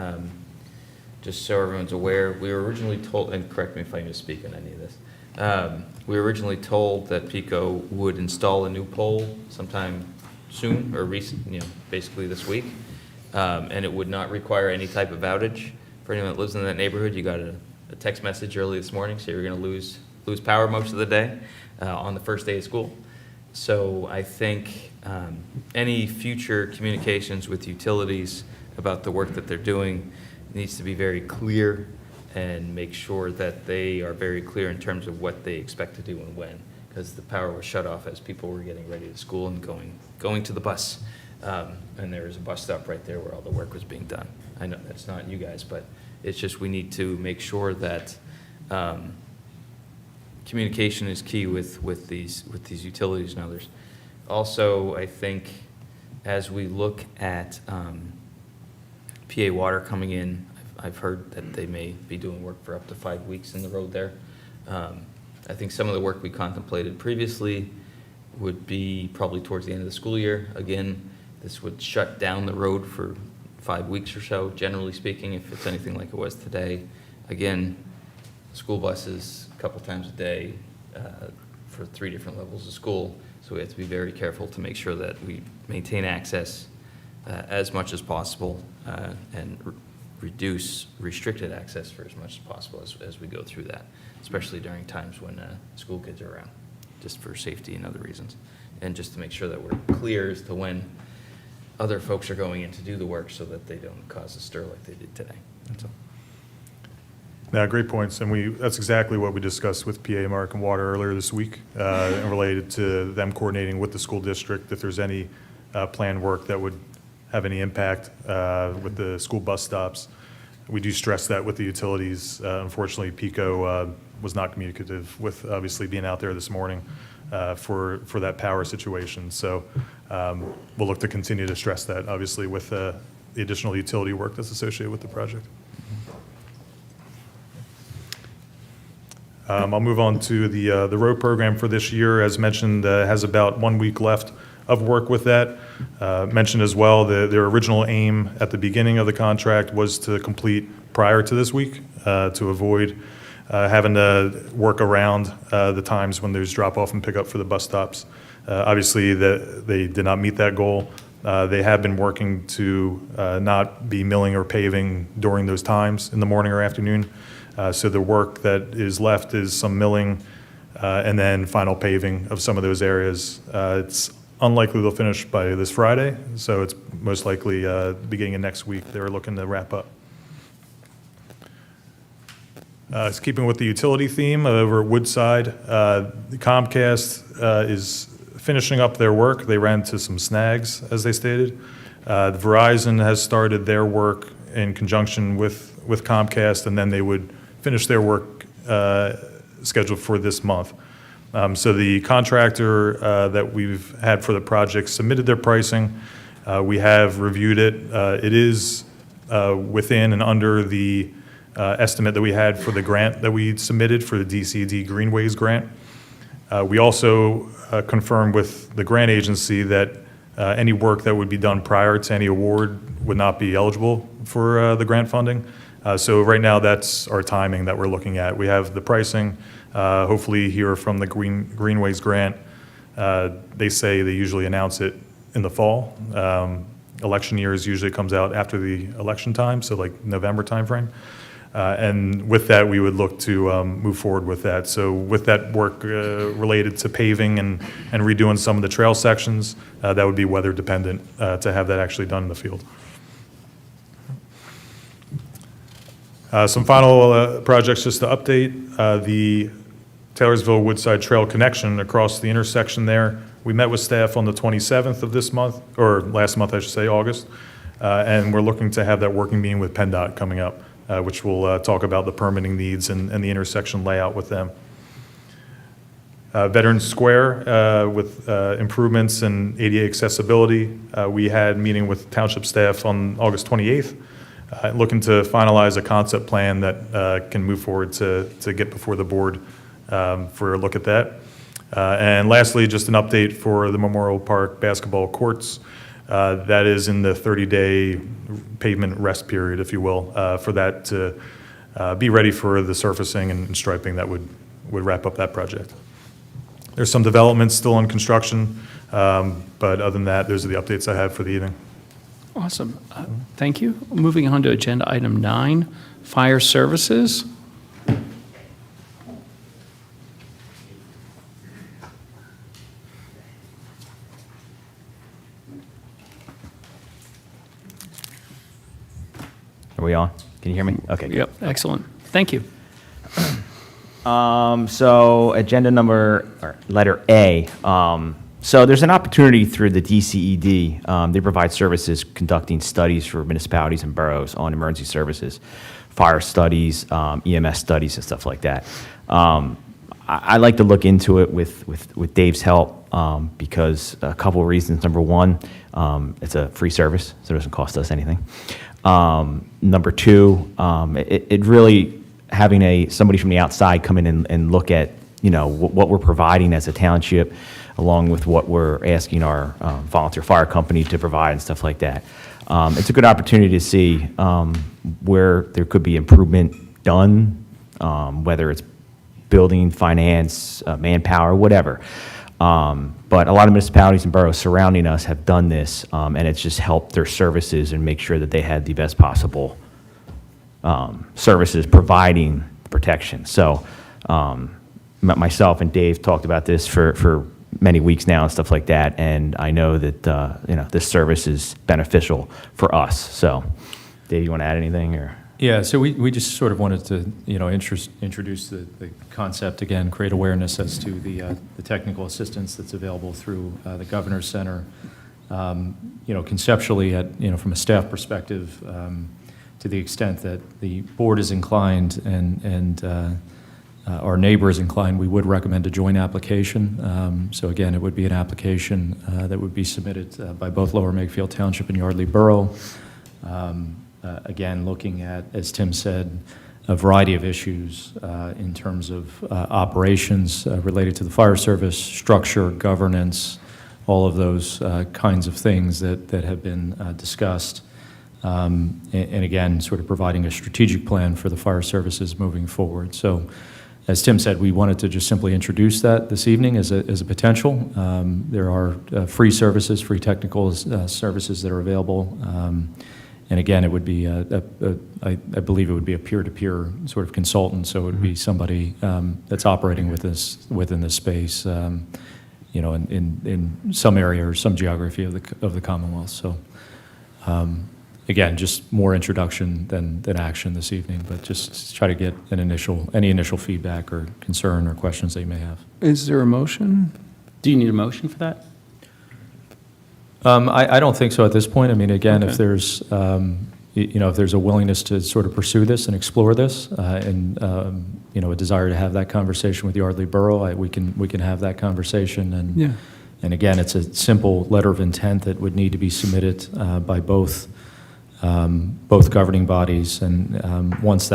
just so everyone's aware, we were originally told, and correct me if I misspeak on any of this, we were originally told that PECO would install a new pole sometime soon, or recent, basically this week, and it would not require any type of outage. For anyone that lives in that neighborhood, you got a text message early this morning, so you're going to lose power most of the day on the first day of school. So I think any future communications with utilities about the work that they're doing needs to be very clear, and make sure that they are very clear in terms of what they expect to do and when, because the power was shut off as people were getting ready to school and going to the bus. And there was a bus stop right there where all the work was being done. I know that's not you guys, but it's just we need to make sure that communication is key with these utilities and others. Also, I think as we look at PA Water coming in, I've heard that they may be doing work for up to 5 weeks in the road there. I think some of the work we contemplated previously would be probably towards the end of the school year. Again, this would shut down the road for 5 weeks or so, generally speaking, if it's anything like it was today. Again, school buses a couple times a day for 3 different levels of school, so we have to be very careful to make sure that we maintain access as much as possible and reduce restricted access for as much as possible as we go through that, especially during times when school kids are around, just for safety and other reasons. And just to make sure that we're clear as to when other folks are going in to do the work so that they don't cause a stir like they did today. That's all. Yeah, great points, and that's exactly what we discussed with PA American Water earlier this week, and related to them coordinating with the school district if there's any planned work that would have any impact with the school bus stops. We do stress that with the utilities. Unfortunately, PECO was not communicative with obviously being out there this morning for that power situation. So we'll look to continue to stress that, obviously, with the additional utility work that's associated with the project. I'll move on to the road program for this year. As mentioned, has about 1 week left of work with that. Mentioned as well, their original aim at the beginning of the contract was to complete prior to this week to avoid having to work around the times when there's drop-off and pick-up for the bus stops. Obviously, they did not meet that goal. They have been working to not be milling or paving during those times in the morning or afternoon. So the work that is left is some milling and then final paving of some of those areas. It's unlikely they'll finish by this Friday, so it's most likely beginning of next week they're looking to wrap up. It's keeping with the utility theme over at Woodside. Comcast is finishing up their work. They ran into some snags, as they stated. Verizon has started their work in conjunction with Comcast, and then they would finish their work scheduled for this month. So the contractor that we've had for the project submitted their pricing. We have reviewed it. It is within and under the estimate that we had for the grant that we submitted for the DCD Greenways grant. We also confirmed with the grant agency that any work that would be done prior to any award would not be eligible for the grant funding. So right now, that's our timing that we're looking at. We have the pricing, hopefully hear from the Greenways grant. They say they usually announce it in the fall. Election years usually comes out after the election time, so like November timeframe. And with that, we would look to move forward with that. So with that work related to paving and redoing some of the trail sections, that would be weather dependent to have that actually done in the field. Some final projects just to update. The Taylorsville Woodside Trail connection across the intersection there. We met with staff on the 27th of this month, or last month I should say, August, and we're looking to have that working meeting with PennDOT coming up, which will talk about the permitting needs and the intersection layout with them. Veterans Square with improvements and ADA accessibility. We had a meeting with township staff on August 28th. Looking to finalize a concept plan that can move forward to get before the board for a look at that. And lastly, just an update for the Memorial Park basketball courts. That is in the 30-day pavement rest period, if you will, for that to be ready for the surfacing and striping that would wrap up that project. There's some developments still in construction, but other than that, those are the updates I have for the evening. Awesome. Thank you. Moving on to agenda item 9, fire services. Are we on? Can you hear me? Okay. Good. Yep, excellent. Thank you. So agenda number, or letter A. So there's an opportunity through the DCED. They provide services conducting studies for municipalities and boroughs on emergency services, fire studies, EMS studies, and stuff like that. I like to look into it with Dave's help because a couple of reasons. Number one, it's a free service, so it doesn't cost us anything. Number two, it really having somebody from the outside come in and look at what we're providing as a township, along with what we're asking our volunteer fire company to provide and stuff like that. It's a good opportunity to see where there could be improvement done, whether it's building, finance, manpower, whatever. But a lot of municipalities and boroughs surrounding us have done this, and it's just helped their services and make sure that they had the best possible services providing protection. So myself and Dave talked about this for many weeks now and stuff like that, and I know that this service is beneficial for us. So, Dave, you want to add anything, or? Yeah, so we just sort of wanted to introduce the concept again, create awareness as to the technical assistance that's available through the Governor's Center, Conceptually, from a staff perspective, to the extent that the board is inclined and our neighbor is inclined, we would recommend a joint application. So again, it would be an application that would be submitted by both Lower Makefield Township and Yardley Borough. Again, looking at, as Tim said, a variety of issues in terms of operations related to the fire service, structure, governance, all of those kinds of things that have been discussed. And again, sort of providing a strategic plan for the fire services moving forward. So, as Tim said, we wanted to just simply introduce that this evening as a potential. There are free services, free technical services that are available. And again, it would be, I believe it would be a peer-to-peer sort of consultant, so it would be somebody that's operating within this space, in some area or some geography of the Commonwealth. So, again, just more introduction than action this evening, but just try to get any initial feedback or concern or questions that you may have. Is there a motion? Do you need a motion for that? I don't think so at this point. I mean, again, Okay. if there's, if there's a willingness to sort of pursue this and explore this, and a desire to have that conversation with Yardley Borough, we can have that conversation. And Yeah. and again, it's a simple letter of intent that would need to be submitted by both governing bodies. And once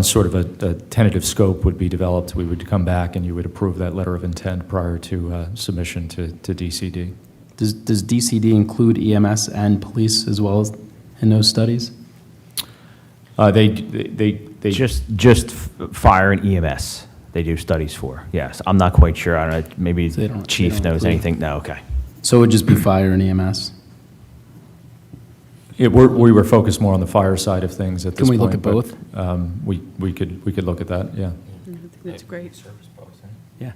sort of a tentative scope would be developed, we would come back and you would approve that letter of intent prior to submission to DCD. Does DCD include EMS and police as well as in those studies? They Just fire and EMS, they do studies for. Yes, I'm not quite sure. I don't know, maybe They the don't- chief they don't knows include- anything. No, okay. So it would just be fire and EMS? we were focused more on the fire side of things at this Can point. we look at but, both? We could look at that, yeah. I think that's great. Service policy. Yeah.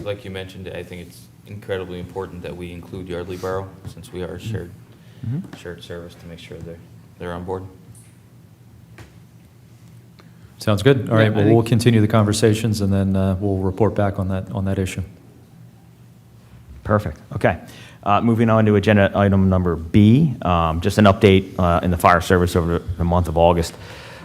Like you mentioned, I think it's incredibly important that we include Yardley Borough, since we are a shared service, to make sure they're on board. Sounds good. All Yeah, right, I well, think- we'll continue the conversations, and then we'll report back on that issue. Perfect. Okay. Moving on to agenda item number B, just an update in the fire service over the month of August.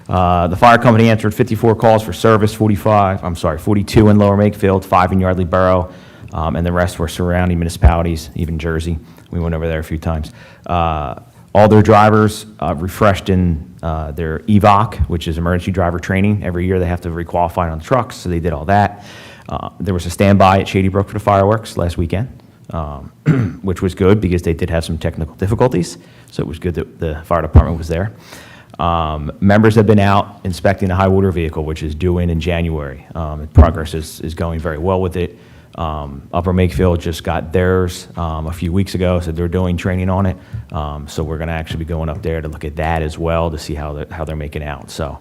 The fire company answered 54 calls for service, 42 in Lower Makefield, 5 in Yardley Borough, and the rest were surrounding municipalities, even Jersey. We went over there a few times. All their drivers refreshed in their EVOC, which is emergency driver training. Every year they have to requalify on the trucks, so they did all that. There was a standby at Shady Brook for the fireworks last weekend, which was good because they did have some technical difficulties, so it was good that the fire department was there. Members have been out inspecting the high water vehicle, which is due in January. Progress is going very well with it. Upper Makefield just got theirs a few weeks ago, so they're doing training on it. So we're going to actually be going up there to look at that as well to see how they're making out. So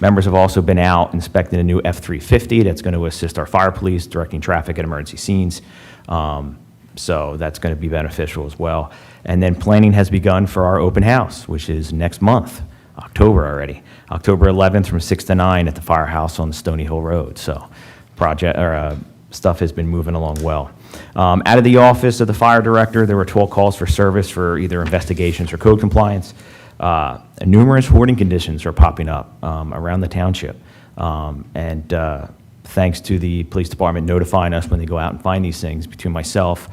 members have also been out inspecting a new F-350 that's going to assist our fire police directing traffic at emergency scenes. So that's going to be beneficial as well. And then planning has begun for our open house, which is next month, October already. October 11th from 6 to 9 at the firehouse on Stony Hill Road. So stuff has been moving along well. Out of the office of the fire director, there were 12 calls for service for either investigations or code compliance. Numerous hoarding conditions are popping up around the township. Thanks to the police department notifying us when they go out and find these things, between myself,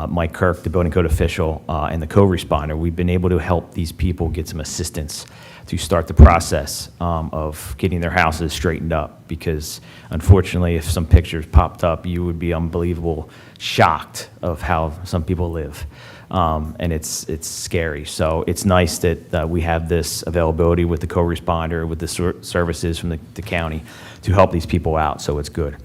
Mike Kirk, the building code official, and the co-responder, we've been able to help these people get some assistance to start the process of getting their houses straightened up. Because unfortunately, if some pictures popped up, you would be unbelievable shocked of how some people live. And it's scary. So it's nice that we have this availability with the co-responder, with the services from the county to help these people out. So it's good.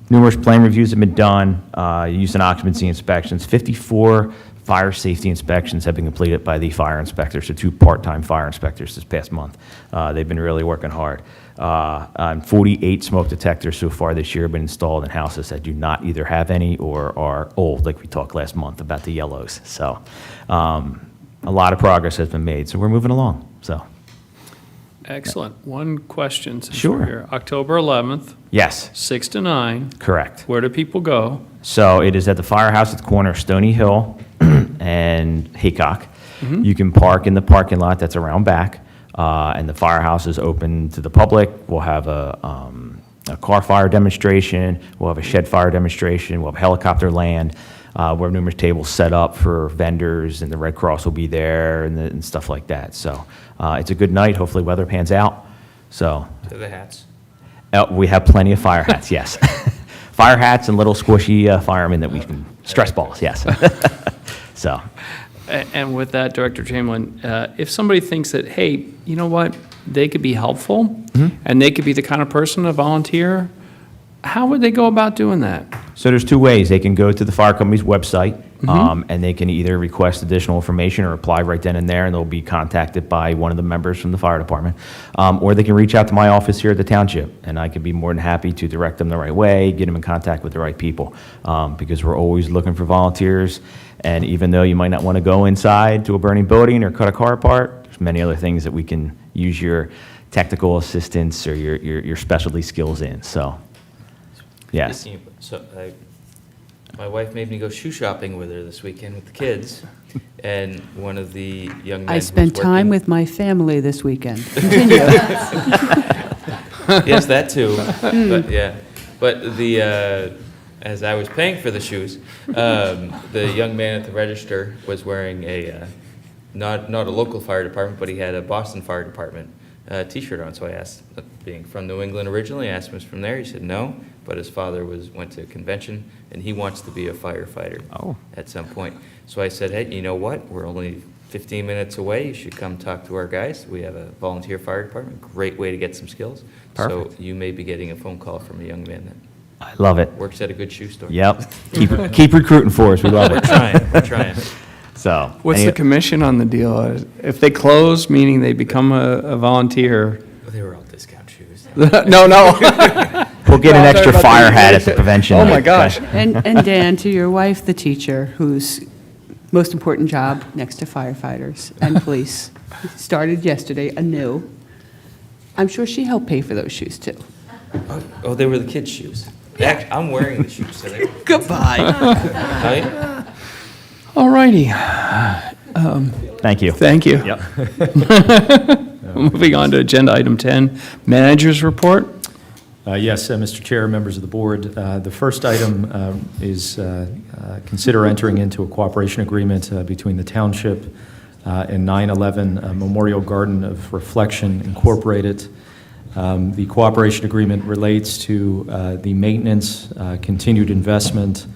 Numerous plan reviews have been done, use and occupancy inspections. 54 fire safety inspections have been completed by the fire inspectors, so 2 part-time fire inspectors this past month. They've been really working hard. 48 smoke detectors so far this year have been installed in houses that do not either have any or are old, like we talked last month about the yellows. So a lot of progress has been made, so we're moving along. So Excellent. One question. since Sure. we're here. October 11th, Yes, 6 to 9. correct. Where do people go? So it is at the firehouse at the corner of Stony Hill and Haycock. You can park in the parking lot that's around back, and the firehouse is open to the public. We'll have a car fire demonstration, we'll have a shed fire demonstration, we'll have helicopter land. We have numerous tables set up for vendors, and the Red Cross will be there and stuff like that. So it's a good night. Hopefully weather pans out. So To the hats. we have plenty of fire hats, yes. Fire hats and little squishy firemen that we can, stress balls, yes. So, And with that, Director Chamberlain, if somebody thinks that, hey, you know what, they could be helpful, and they could be the kind of person to volunteer, how would they go about doing that? so there's two ways. They can go to the fire company's website, and they can either request additional information or apply right then and there, and they'll be contacted by one of the members from the fire department. Or they can reach out to my office here at the township, and I can be more than happy to direct them the right way, get them in contact with the right people, because we're always looking for volunteers. And even though you might not want to go inside to a burning building or cut a car apart, there's many other things that we can use your technical assistance or your specialty skills in. So, yes. So my wife made me go shoe shopping with her this weekend with the kids, and one of the young men I who was spent time working- with my family this weekend. Continue. Yes, that too. But yeah, but the as I was paying for the shoes, the young man at the register was wearing a not a local fire department, but he had a Boston Fire Department T-shirt on. So I asked, being from New England originally, I asked him if he's from there. He said no, but his father went to a convention and he wants to be a firefighter at some point. So I said, hey, you know what? We're only 15 minutes away. You should come talk to our guys. We have a volunteer fire department. Great way to get some skills. Perfect. So you may be getting a phone call from a young man that I love it. works at a good shoe store. Yep. Keep recruiting for us. We love We're it. trying. We're trying. So. What's the commission on the deal? If they close, meaning they become a volunteer? Well, they were all discount shoes. No. We'll get an extra fire hat at the prevention. Oh, my gosh. And Dan, to your wife, the teacher, whose most important job next to firefighters and police, started yesterday anew. I'm sure she helped pay for those shoes, too. Oh, they were the kids' shoes. I'm wearing the shoes today. Goodbye. Right? All righty. Thank you. Thank you. Yep. Moving on to agenda item 10, managers report. Yes, Mr. Chair, members of the board. The first item is consider entering into a cooperation agreement between the township and 9/11 Memorial Garden of Reflection Incorporated. The cooperation agreement relates to the maintenance, continued investment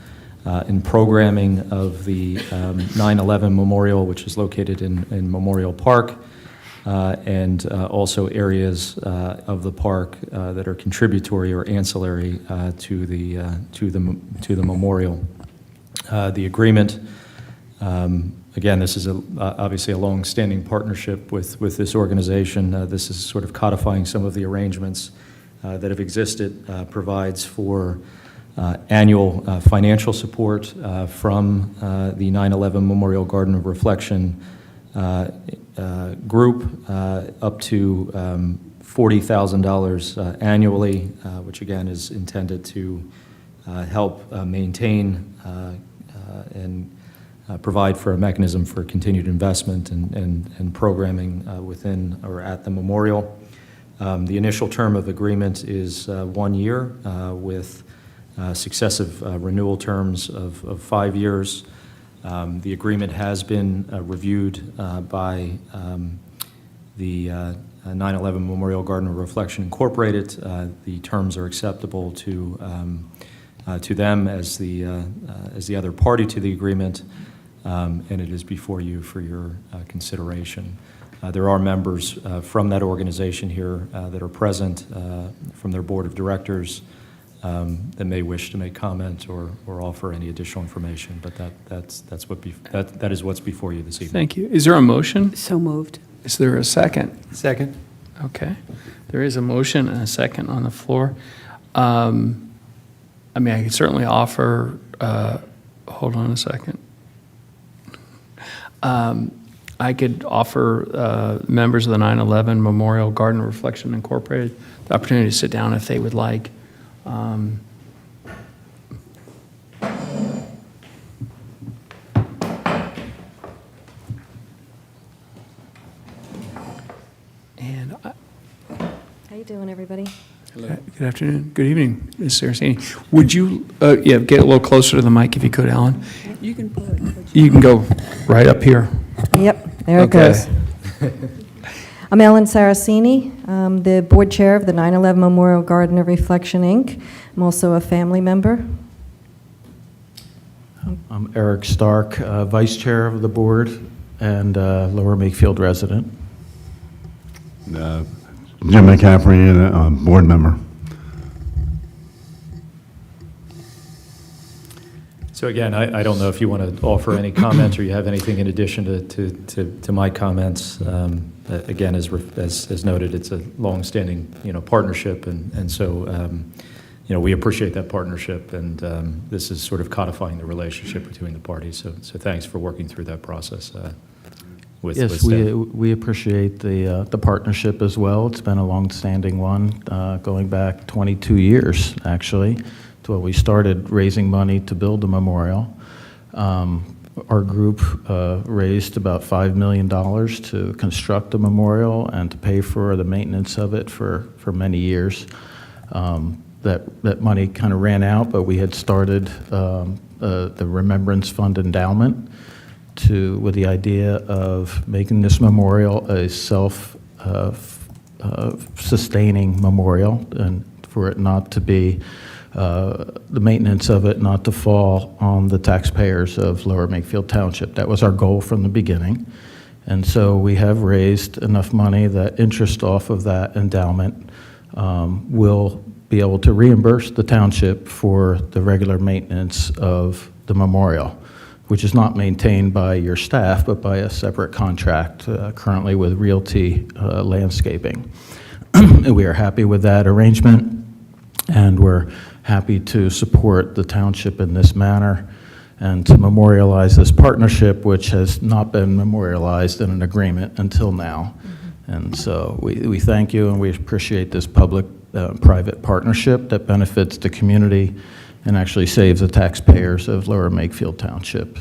in programming of the 9/11 Memorial, which is located in Memorial Park, and also areas of the park that are contributory or ancillary to the memorial. The agreement, again, this is obviously a long-standing partnership with this organization. This is sort of codifying some of the arrangements that have existed, provides for annual financial support from the 9/11 Memorial Garden of Reflection group up to $40,000 annually, which again is intended to help maintain and provide for a mechanism for continued investment and programming within or at the memorial. The initial term of agreement is 1 year with successive renewal terms of 5 years. The agreement has been reviewed by the 9/11 Memorial Garden of Reflection Incorporated. The terms are acceptable to them as the other party to the agreement, and it is before you for your consideration. There are members from that organization here that are present from their board of directors that may wish to make comment or offer any additional information, but that is what's before you this evening. Thank you. Is there a motion? So moved. Is there a second? Second. Okay. There is a motion and a second on the floor. I mean, I could certainly offer, hold on a second. I could offer members of the 9/11 Memorial Garden Reflection Incorporated the opportunity to sit down if they would like. And How you doing, everybody? good afternoon, good evening, Ms. Saraceni. Would you, get a little closer to the mic if you could, Ellen? You can pull it. You can go right up here. Yep, there it Okay. goes. I'm Ellen Saraceni. I'm the board chair of the 9/11 Memorial Garden of Reflection, Inc. I'm also a family member. I'm Eric Stark, Vice Chair of the Board and Lower Makefield resident. Jim McCaffrey, board member. So again, I don't know if you want to offer any comments or you have anything in addition to my comments. Again, as noted, it's a long-standing, partnership, and so, we appreciate that partnership, and this is sort of codifying the relationship between the parties. So thanks for working through that process with Yes, staff. we appreciate the partnership as well. It's been a long-standing one, going back 22 years, actually, to when we started raising money to build the memorial. Our group raised about $5 million to construct the memorial and to pay for the maintenance of it for many years. That money kind of ran out, but we had started the Remembrance Fund endowment with the idea of making this memorial a self-sustaining memorial, and for it not to be the maintenance of it not to fall on the taxpayers of Lower Makefield Township. That was our goal from the beginning. And so we have raised enough money that interest off of that endowment will be able to reimburse the township for the regular maintenance of the memorial, which is not maintained by your staff, but by a separate contract currently with Realty Landscaping. And we are happy with that arrangement, and we're happy to support the township in this manner and to memorialize this partnership, which has not been memorialized in an agreement until now. And so we thank you, and we appreciate this public-private partnership that benefits the community and actually saves the taxpayers of Lower Makefield Township.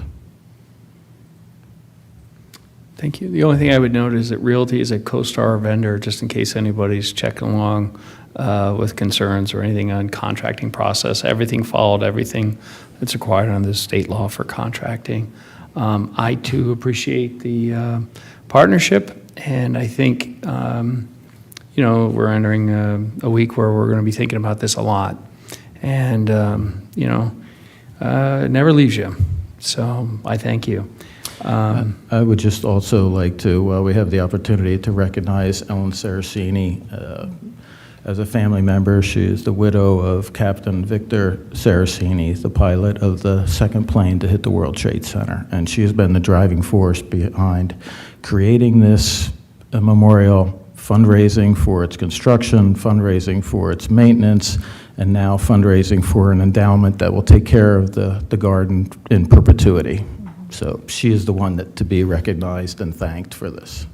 Thank you. The only thing I would note is that Realty is a co-star vendor, just in case anybody's checking along with concerns or anything on contracting process. Everything followed, everything that's required under the state law for contracting. I, too, appreciate the partnership, and I think, we're entering a week where we're going to be thinking about this a lot. And, it never leaves you. So I thank you. I would just also like to, while we have the opportunity to recognize Ellen Saraceni as a family member. She is the widow of Captain Victor Saraceni, the pilot of the second plane to hit the World Trade Center. And she has been the driving force behind creating this memorial, fundraising for its construction, fundraising for its maintenance, and now fundraising for an endowment that will take care of the garden in perpetuity. So she is the one that to be recognized and thanked for this.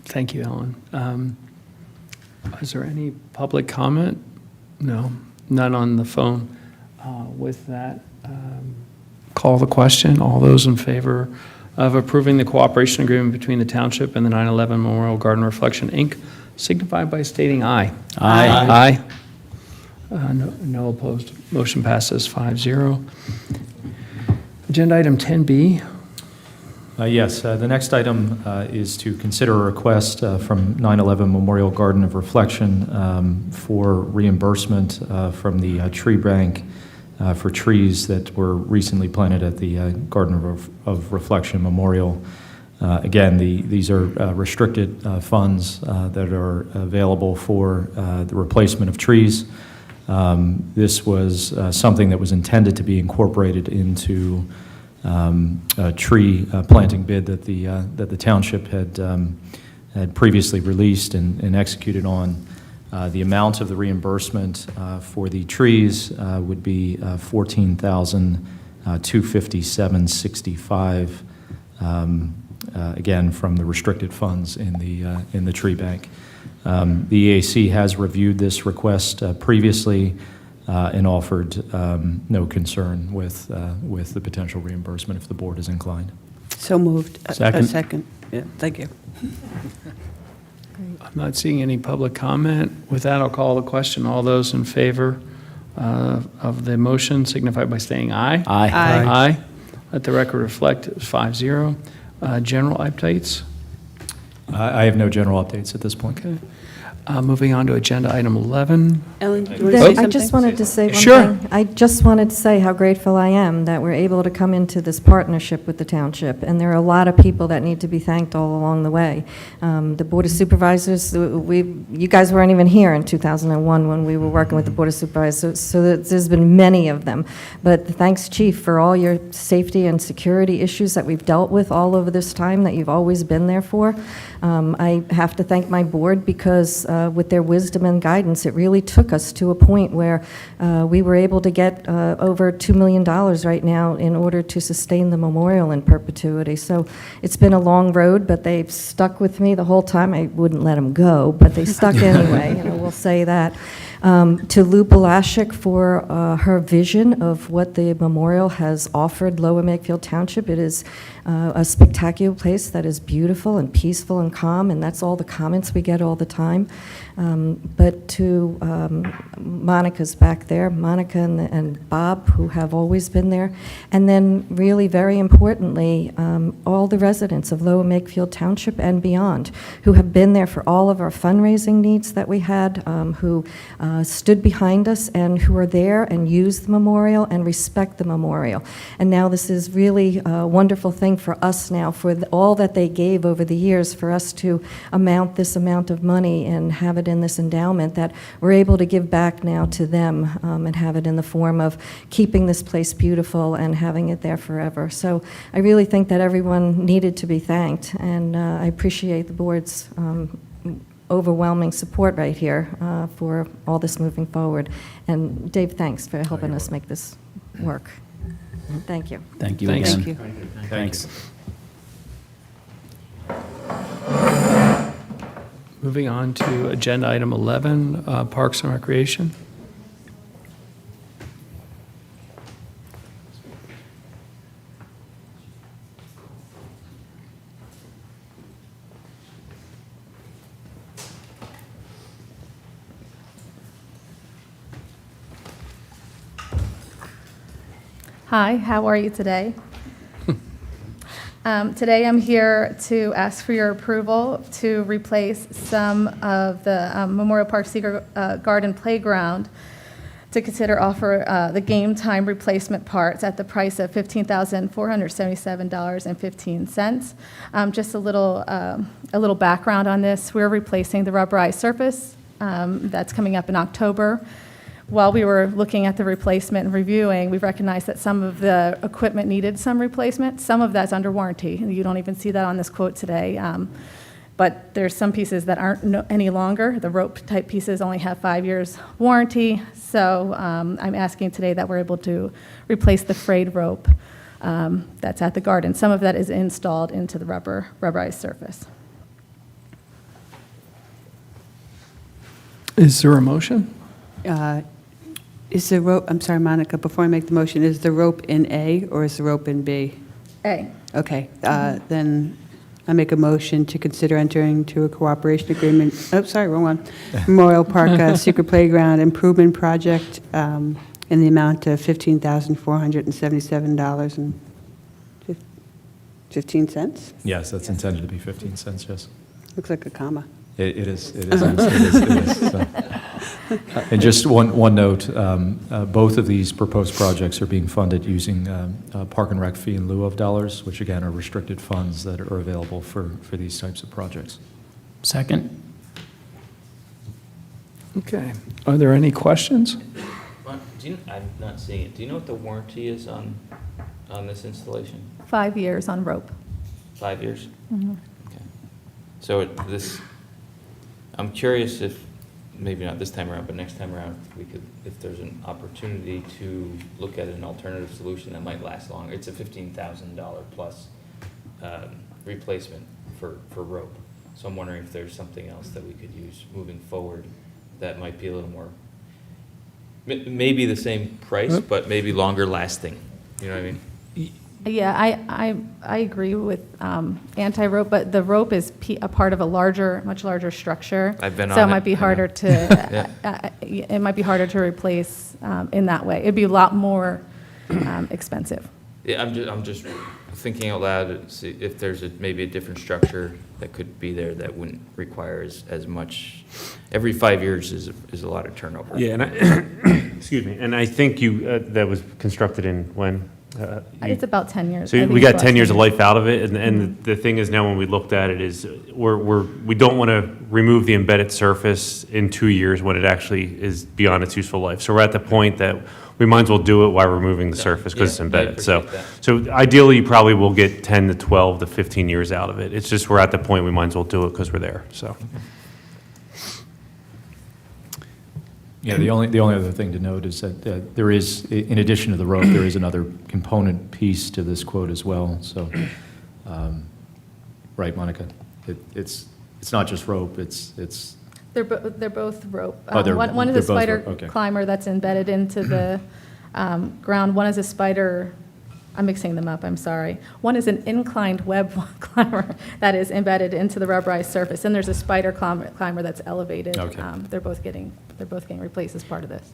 Thank you, Ellen. Is there any public comment? No, none on the phone. With that, call the question. All those in favor of approving the cooperation agreement between the township and the 9/11 Memorial Garden Reflection, Inc., signify by stating aye. Aye. Aye. No opposed. Motion passes 5-0. Agenda item 10B. Yes, the next item is to consider a request from 9/11 Memorial Garden of Reflection for reimbursement from the tree bank for trees that were recently planted at the Garden of Reflection Memorial. Again, these are restricted funds that are available for the replacement of trees. This was something that was intended to be incorporated into a tree planting bid that the township had previously released and executed on. The amount of the reimbursement for the trees would be $14,000 25765, again, from the restricted funds in the tree bank. The EAC has reviewed this request previously and offered no concern with the potential reimbursement if the board is inclined. So moved. Second. Second. Yeah, thank you. I'm not seeing any public comment. With that, I'll call the question. All those in favor of the motion signify by saying aye. Aye. Aye. Aye. Let the record reflect it was 5-0. General updates? I have no general updates at this point. Okay. Moving on to agenda item 11. Ellen, do you want to say I something? just wanted to say one Sure. thing. I just wanted to say how grateful I am that we're able to come into this partnership with the township, and there are a lot of people that need to be thanked all along the way. The Board of Supervisors, you guys weren't even here in 2001 when we were working with the Board of Supervisors, so there's been many of them. But thanks, Chief, for all your safety and security issues that we've dealt with all over this time that you've always been there for. I have to thank my board because with their wisdom and guidance, it really took us to a point where we were able to get over $2 million right now in order to sustain the memorial in perpetuity. So it's been a long road, but they've stuck with me the whole time. I wouldn't let them go, but they stuck anyway, we'll say that. To Lou Balashik for her vision of what the memorial has offered Lower Makefield Township. It is a spectacular place that is beautiful and peaceful and calm, and that's all the comments we get all the time. But to Monica's back there, Monica and Bob, who have always been there, and then really very importantly, all the residents of Lower Makefield Township and beyond, who have been there for all of our fundraising needs that we had, who stood behind us and who are there and use the memorial and respect the memorial. And now this is really a wonderful thing for us now, for all that they gave over the years, for us to amount this amount of money and have it in this endowment, that we're able to give back now to them and have it in the form of keeping this place beautiful and having it there forever. So I really think that everyone needed to be thanked, and I appreciate the board's overwhelming support right here for all this moving forward. And Dave, thanks for helping us make this work. Thank you. Thank you Thanks. again. Thank you. Thanks. Moving on to agenda item 11, Parks and Recreation. Hi, how are you today? Today I'm here to ask for your approval to replace some of the Memorial Park Secret Garden Playground to consider offer the game time replacement parts at the price of $15,477.15. Just a little background on this. We're replacing the rubberized surface that's coming up in October. While we were looking at the replacement and reviewing, we recognized that some of the equipment needed some replacement. Some of that's under warranty, and you don't even see that on this quote today. But there's some pieces that aren't any longer. The rope-type pieces only have 5 years warranty, so I'm asking today that we're able to replace the frayed rope that's at the garden. Some of that is installed into the rubberized surface. Is there a motion? Is the rope, I'm sorry, Monica, before I make the motion, is the rope in A or is the rope in B? A. Okay, then I make a motion to consider entering into a cooperation agreement, oh, sorry, wrong one. Memorial Park Secret Playground Improvement Project in the amount of $15,477.15. Yes, that's intended to be 15 cents, yes. Looks like a comma. It is. So. And just one note, both of these proposed projects are being funded using Park and Rec fee in lieu of dollars, which again are restricted funds that are available for these types of projects. Second. Okay. Are there any questions? I'm not seeing it. Do you know what the warranty is on this installation? 5 years on rope. 5 years? Mhm. Okay. So I'm curious if maybe not this time around, but next time around, we could, if there's an opportunity to look at an alternative solution that might last longer. It's a $15,000 plus replacement for rope. So I'm wondering if there's something else that we could use moving forward that might be a little more, maybe the same price, but maybe longer lasting. You know what I mean? Yeah, I agree with anti-rope, but the rope is a part of a much larger structure. I've been so on it it, might be I know. harder to it might be harder to replace in that way. It'd be a lot more expensive. Yeah, I'm just thinking out loud to see if there's maybe a different structure that could be there that wouldn't require as much. Every 5 years is a lot of turnover. Yeah, and excuse me, and I think that was constructed in when? It's about 10 years. So we got 10 years of life out of it, and the thing is now when we looked at it is we don't want to remove the embedded surface in 2 years when it actually is beyond its useful life. So we're at the point that we might as well do it while removing the surface because it's embedded. So ideally you probably will get 10 to 12 to 15 years out of it. It's just we're at the point we might as well do it because we're there. So. Yeah, the only other thing to note is that there is, in addition to the rope, there is another component piece to this quote as well. So, right, Monica, it's not just rope. It's. They're both rope. Oh, One is they're a both spider rope, okay. climber that's embedded into the ground. One is a spider. I'm mixing them up, I'm sorry. One is an inclined web climber that is embedded into the rubberized surface, and there's a spider climber that's elevated. Okay. They're both getting replaced as part of this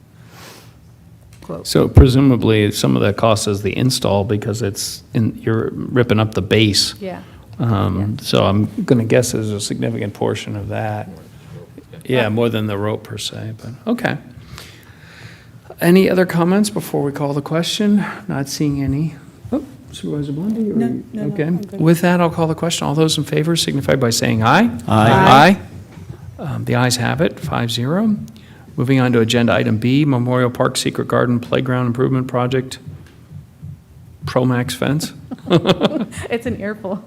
quote. So presumably, some of that cost is the install because you're ripping up the base. Yeah. So I'm going to guess there's a significant portion of that. Yeah, more than the rope per se, but, okay. Any other comments before we call the question? Not seeing any. Oh, Supervisor Blondie? No, Okay. I'm good. With that, I'll call the question. All those in favor signify by saying aye. Aye. Aye. The ayes have it, 5-0. Moving on to Agenda Item B, Memorial Park Secret Garden Playground Improvement Project, Promax fence. It's an earful.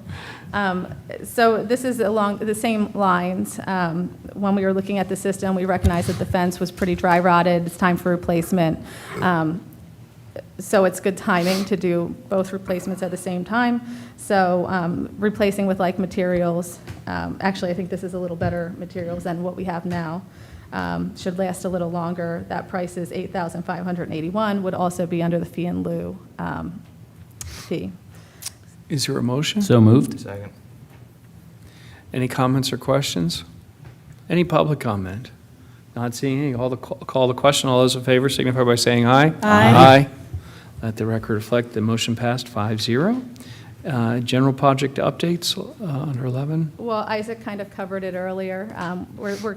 So this is along the same lines. When we were looking at the system, we recognized that the fence was pretty dry rotted. It's time for replacement. So it's good timing to do both replacements at the same time. So replacing with like materials, actually I think this is a little better materials than what we have now. Should last a little longer. That price is $8,581, would also be under the fee in lieu fee. Is there a motion? So moved. Second. Any comments or questions? Any public comment? Not seeing any. Call the question. All those in favor signify by saying aye. Aye. Let the record reflect the motion passed 5-0. General project updates under 11. Well, Isaac kind of covered it earlier.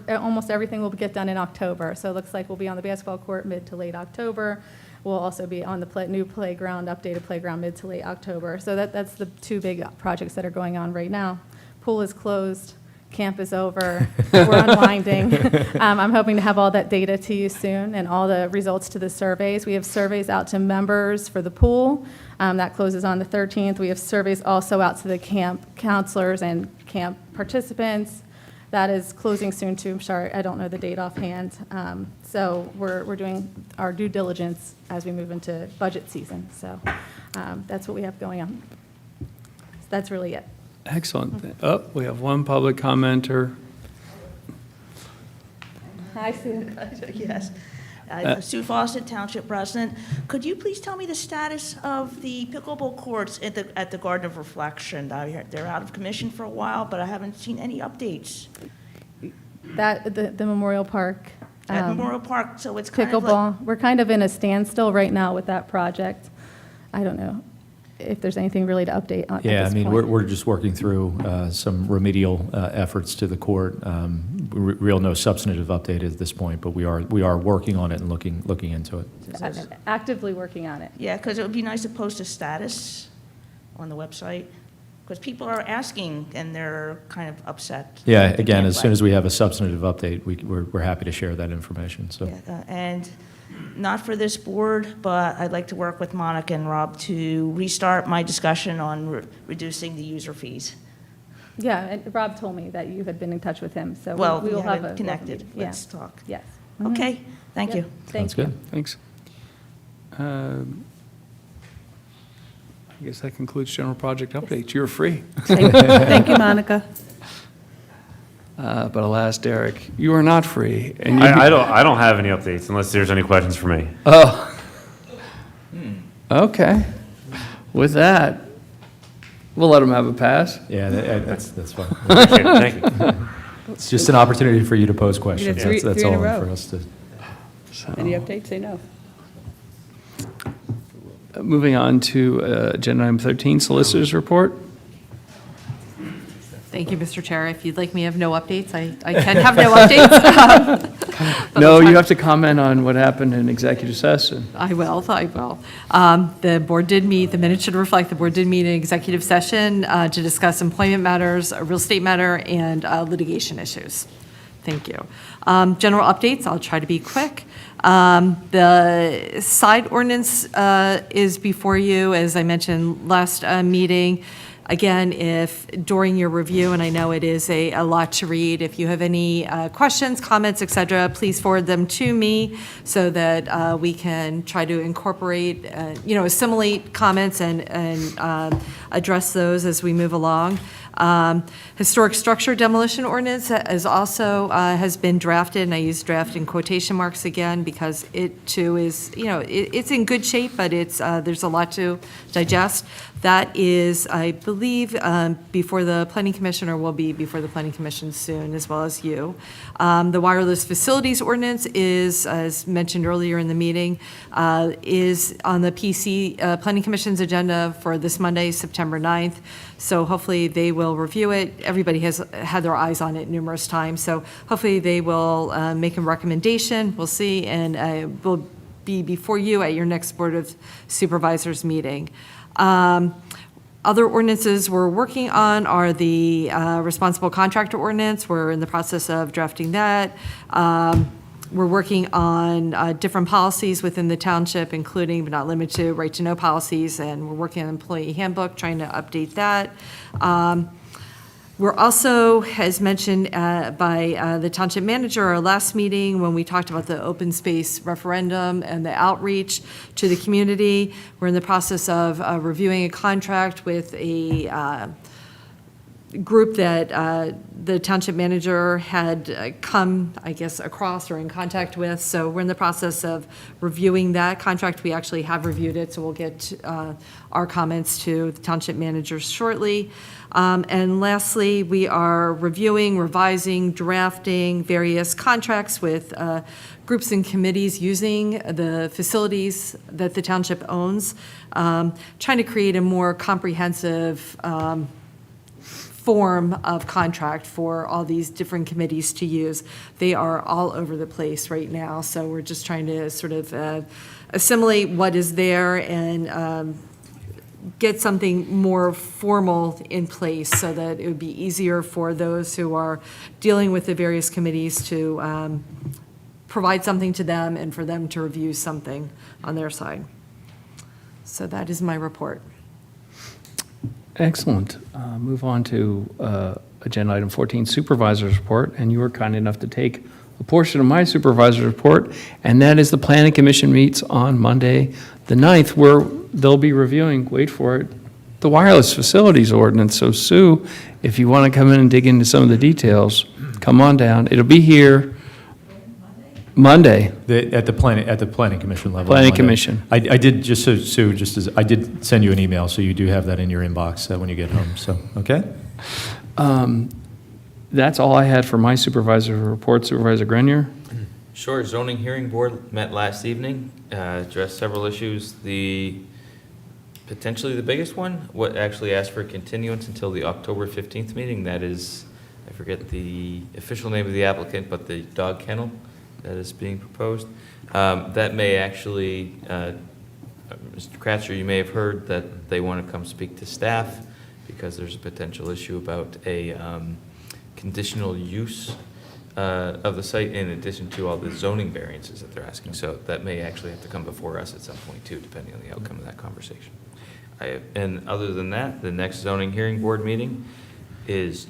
Almost everything will get done in October. So it looks like we'll be on the basketball court mid to late October. We'll also be on the new playground, updated playground mid to late October. So that's the two big projects that are going on right now. Pool is closed. Camp is over. We're unwinding. I'm hoping to have all that data to you soon and all the results to the surveys. We have surveys out to members for the pool. That closes on the 13th. We have surveys also out to the camp counselors and camp participants. That is closing soon too. I'm sorry, I don't know the date offhand. So we're doing our due diligence as we move into budget season. So that's what we have going on. So that's really it. Excellent. Oh, we have one public commenter. Hi, Sue. Yes. Sue Fawcett, Township President. Could you please tell me the status of the pickleball courts at the Garden of Reflection? They're out of commission for a while, but I haven't seen any updates. The Memorial Park. At Memorial Park, so it's kind of like... Pickleball. We're kind of in a standstill right now with that project. I don't know if there's anything really to update at this point. Yeah, I mean, we're just working through some remedial efforts to the court. Real no substantive update at this point, but we are working on it and looking into it. Actively working on it. Yeah, because it would be nice to post a status on the website, because people are asking and they're kind of upset. Yeah, again, as soon as we have a substantive update, we're happy to share that information. So. Yeah, and not for this board, but I'd like to work with Monica and Rob to restart my discussion on reducing the user fees. Yeah, and Rob told me that you had been in touch with him, so Well, we we will have a. haven't connected. Yeah. Let's talk. Yes. Okay, thank Yep. you. Thank Sounds you. good. Thanks. I guess that concludes general project updates. You're free. Thank you, Monica. But alas, Derek, you are not free. And you, I don't have any updates unless there's any questions for me. Oh. Okay. With that, we'll let him have a pass. Yeah, that's fine. Appreciate it. Thank you. It's just an opportunity for you to pose questions. three- That's three in a all row. for us to. Any updates? Say no. Moving on to agenda item 13, solicitors report. Thank you, Mr. Chair. If you'd like me to have no updates, I can have no updates. But No, I'll try- you have to comment on what happened in executive session. I will. The board did meet, the minutes should reflect, the board did meet in executive session to discuss employment matters, a real estate matter, and litigation issues. Thank you. General updates, I'll try to be quick. The side ordinance is before you, as I mentioned last meeting. Again, if during your review, and I know it is a lot to read, if you have any questions, comments, et cetera, please forward them to me so that we can try to incorporate, assimilate comments and address those as we move along. Historic structure demolition ordinance is also has been drafted, and I use draft in quotation marks again because it too is, it's in good shape, but it's there's a lot to digest. That is, I believe, before the Planning Commission, or will be before the Planning Commission soon, as well as you. The wireless facilities ordinance is, as mentioned earlier in the meeting, is on the PC Planning Commission's agenda for this Monday, September 9th. So hopefully they will review it. Everybody has had their eyes on it numerous times. So hopefully they will make a recommendation. We'll see, and will be before you at your next Board of Supervisors meeting. Other ordinances we're working on are the responsible contractor ordinance. We're in the process of drafting that. We're working on different policies within the township, including but not limited to right-to-know policies, and we're working on employee handbook, trying to update that. We're also, as mentioned by the township manager, our last meeting, when we talked about the open space referendum and the outreach to the community, we're in the process of reviewing a contract with a group that the township manager had come, I guess, across or in contact with. So we're in the process of reviewing that contract. We actually have reviewed it, so we'll get our comments to the township manager shortly. And lastly, we are reviewing, revising, drafting various contracts with groups and committees using the facilities that the township owns, trying to create a more comprehensive form of contract for all these different committees to use. They are all over the place right now, so we're just trying to sort of assimilate what is there and get something more formal in place so that it would be easier for those who are dealing with the various committees to provide something to them and for them to review something on their side. So that is my report. Excellent. Move on to agenda item 14, supervisor's report, and you were kind enough to take a portion of my supervisor's report, and that is the Planning Commission meets on Monday, the 9th, where they'll be reviewing, wait for it, the wireless facilities ordinance. So Sue, if you want to come in and dig into some of the details, come on down. It'll be here Monday. At the planning commission level. Planning Monday. Commission. I did, just so, Sue, just as, I did send you an email, so you do have that in your inbox when you get home, so, okay? That's all I had for my supervisor's report. Supervisor Grenier? Sure, zoning hearing board met last evening, addressed several issues. Potentially the biggest one, what actually asked for a continuance until the October 15th meeting. That is, I forget the official name of the applicant, but the dog kennel that is being proposed. That may actually, Mr. Kratzer, you may have heard that they want to come speak to staff because there's a potential issue about a conditional use of the site in addition to all the zoning variances that they're asking. So that may actually have to come before us at some point too, depending on the outcome of that conversation. And other than that, the next zoning hearing board meeting is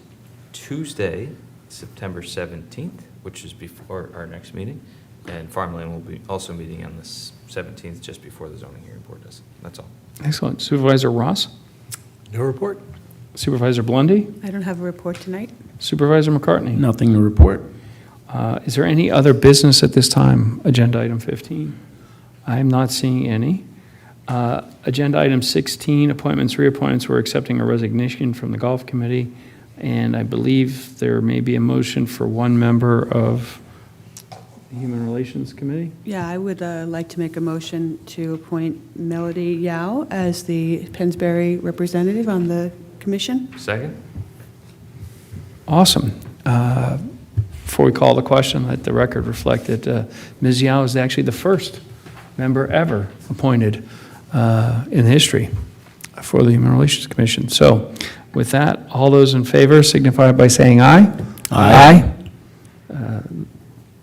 Tuesday, September 17th, which is before our next meeting, and Farmland will be also meeting on the 17th, just before the zoning hearing board does. That's all. Excellent. Supervisor Ross? No report? Supervisor Blondie? I don't have a report tonight. Supervisor McCartney? Nothing to report. Is there any other business at this time? Agenda item 15? I am not seeing any. Agenda item 16, appointments, reappointments. We're accepting a resignation from the Golf Committee, and I believe there may be a motion for one member of the Human Relations Committee. Yeah, I would like to make a motion to appoint Melody Yao as the Pennsbury representative on the commission. Second? Awesome. Before we call the question, let the record reflect that Ms. Yao is actually the first member ever appointed in history for the Human Relations Commission. So with that, all those in favor signify by saying aye. Aye.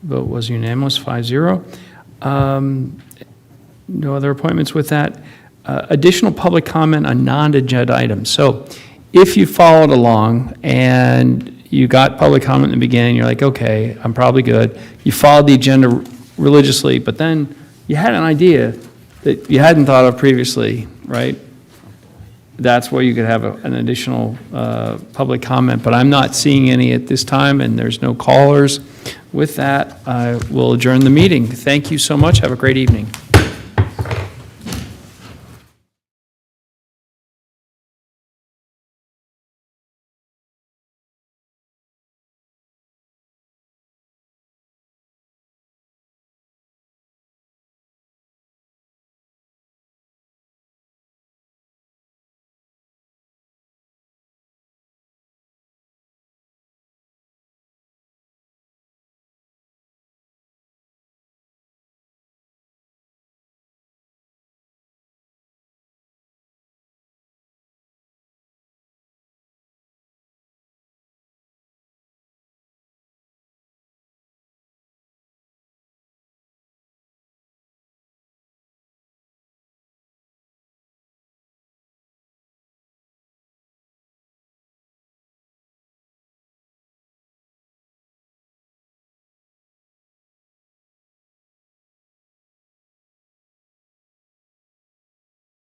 Vote was unanimous, 5-0. No other appointments with that. Additional public comment on non-agenda items. So if you followed along and you got public comment in the beginning, you're like, okay, I'm probably good. You followed the agenda religiously, but then you had an idea that you hadn't thought of previously, right? That's where you could have an additional public comment, but I'm not seeing any at this time, and there's no callers. With that, I will adjourn the meeting. Thank you so much. Have a great evening.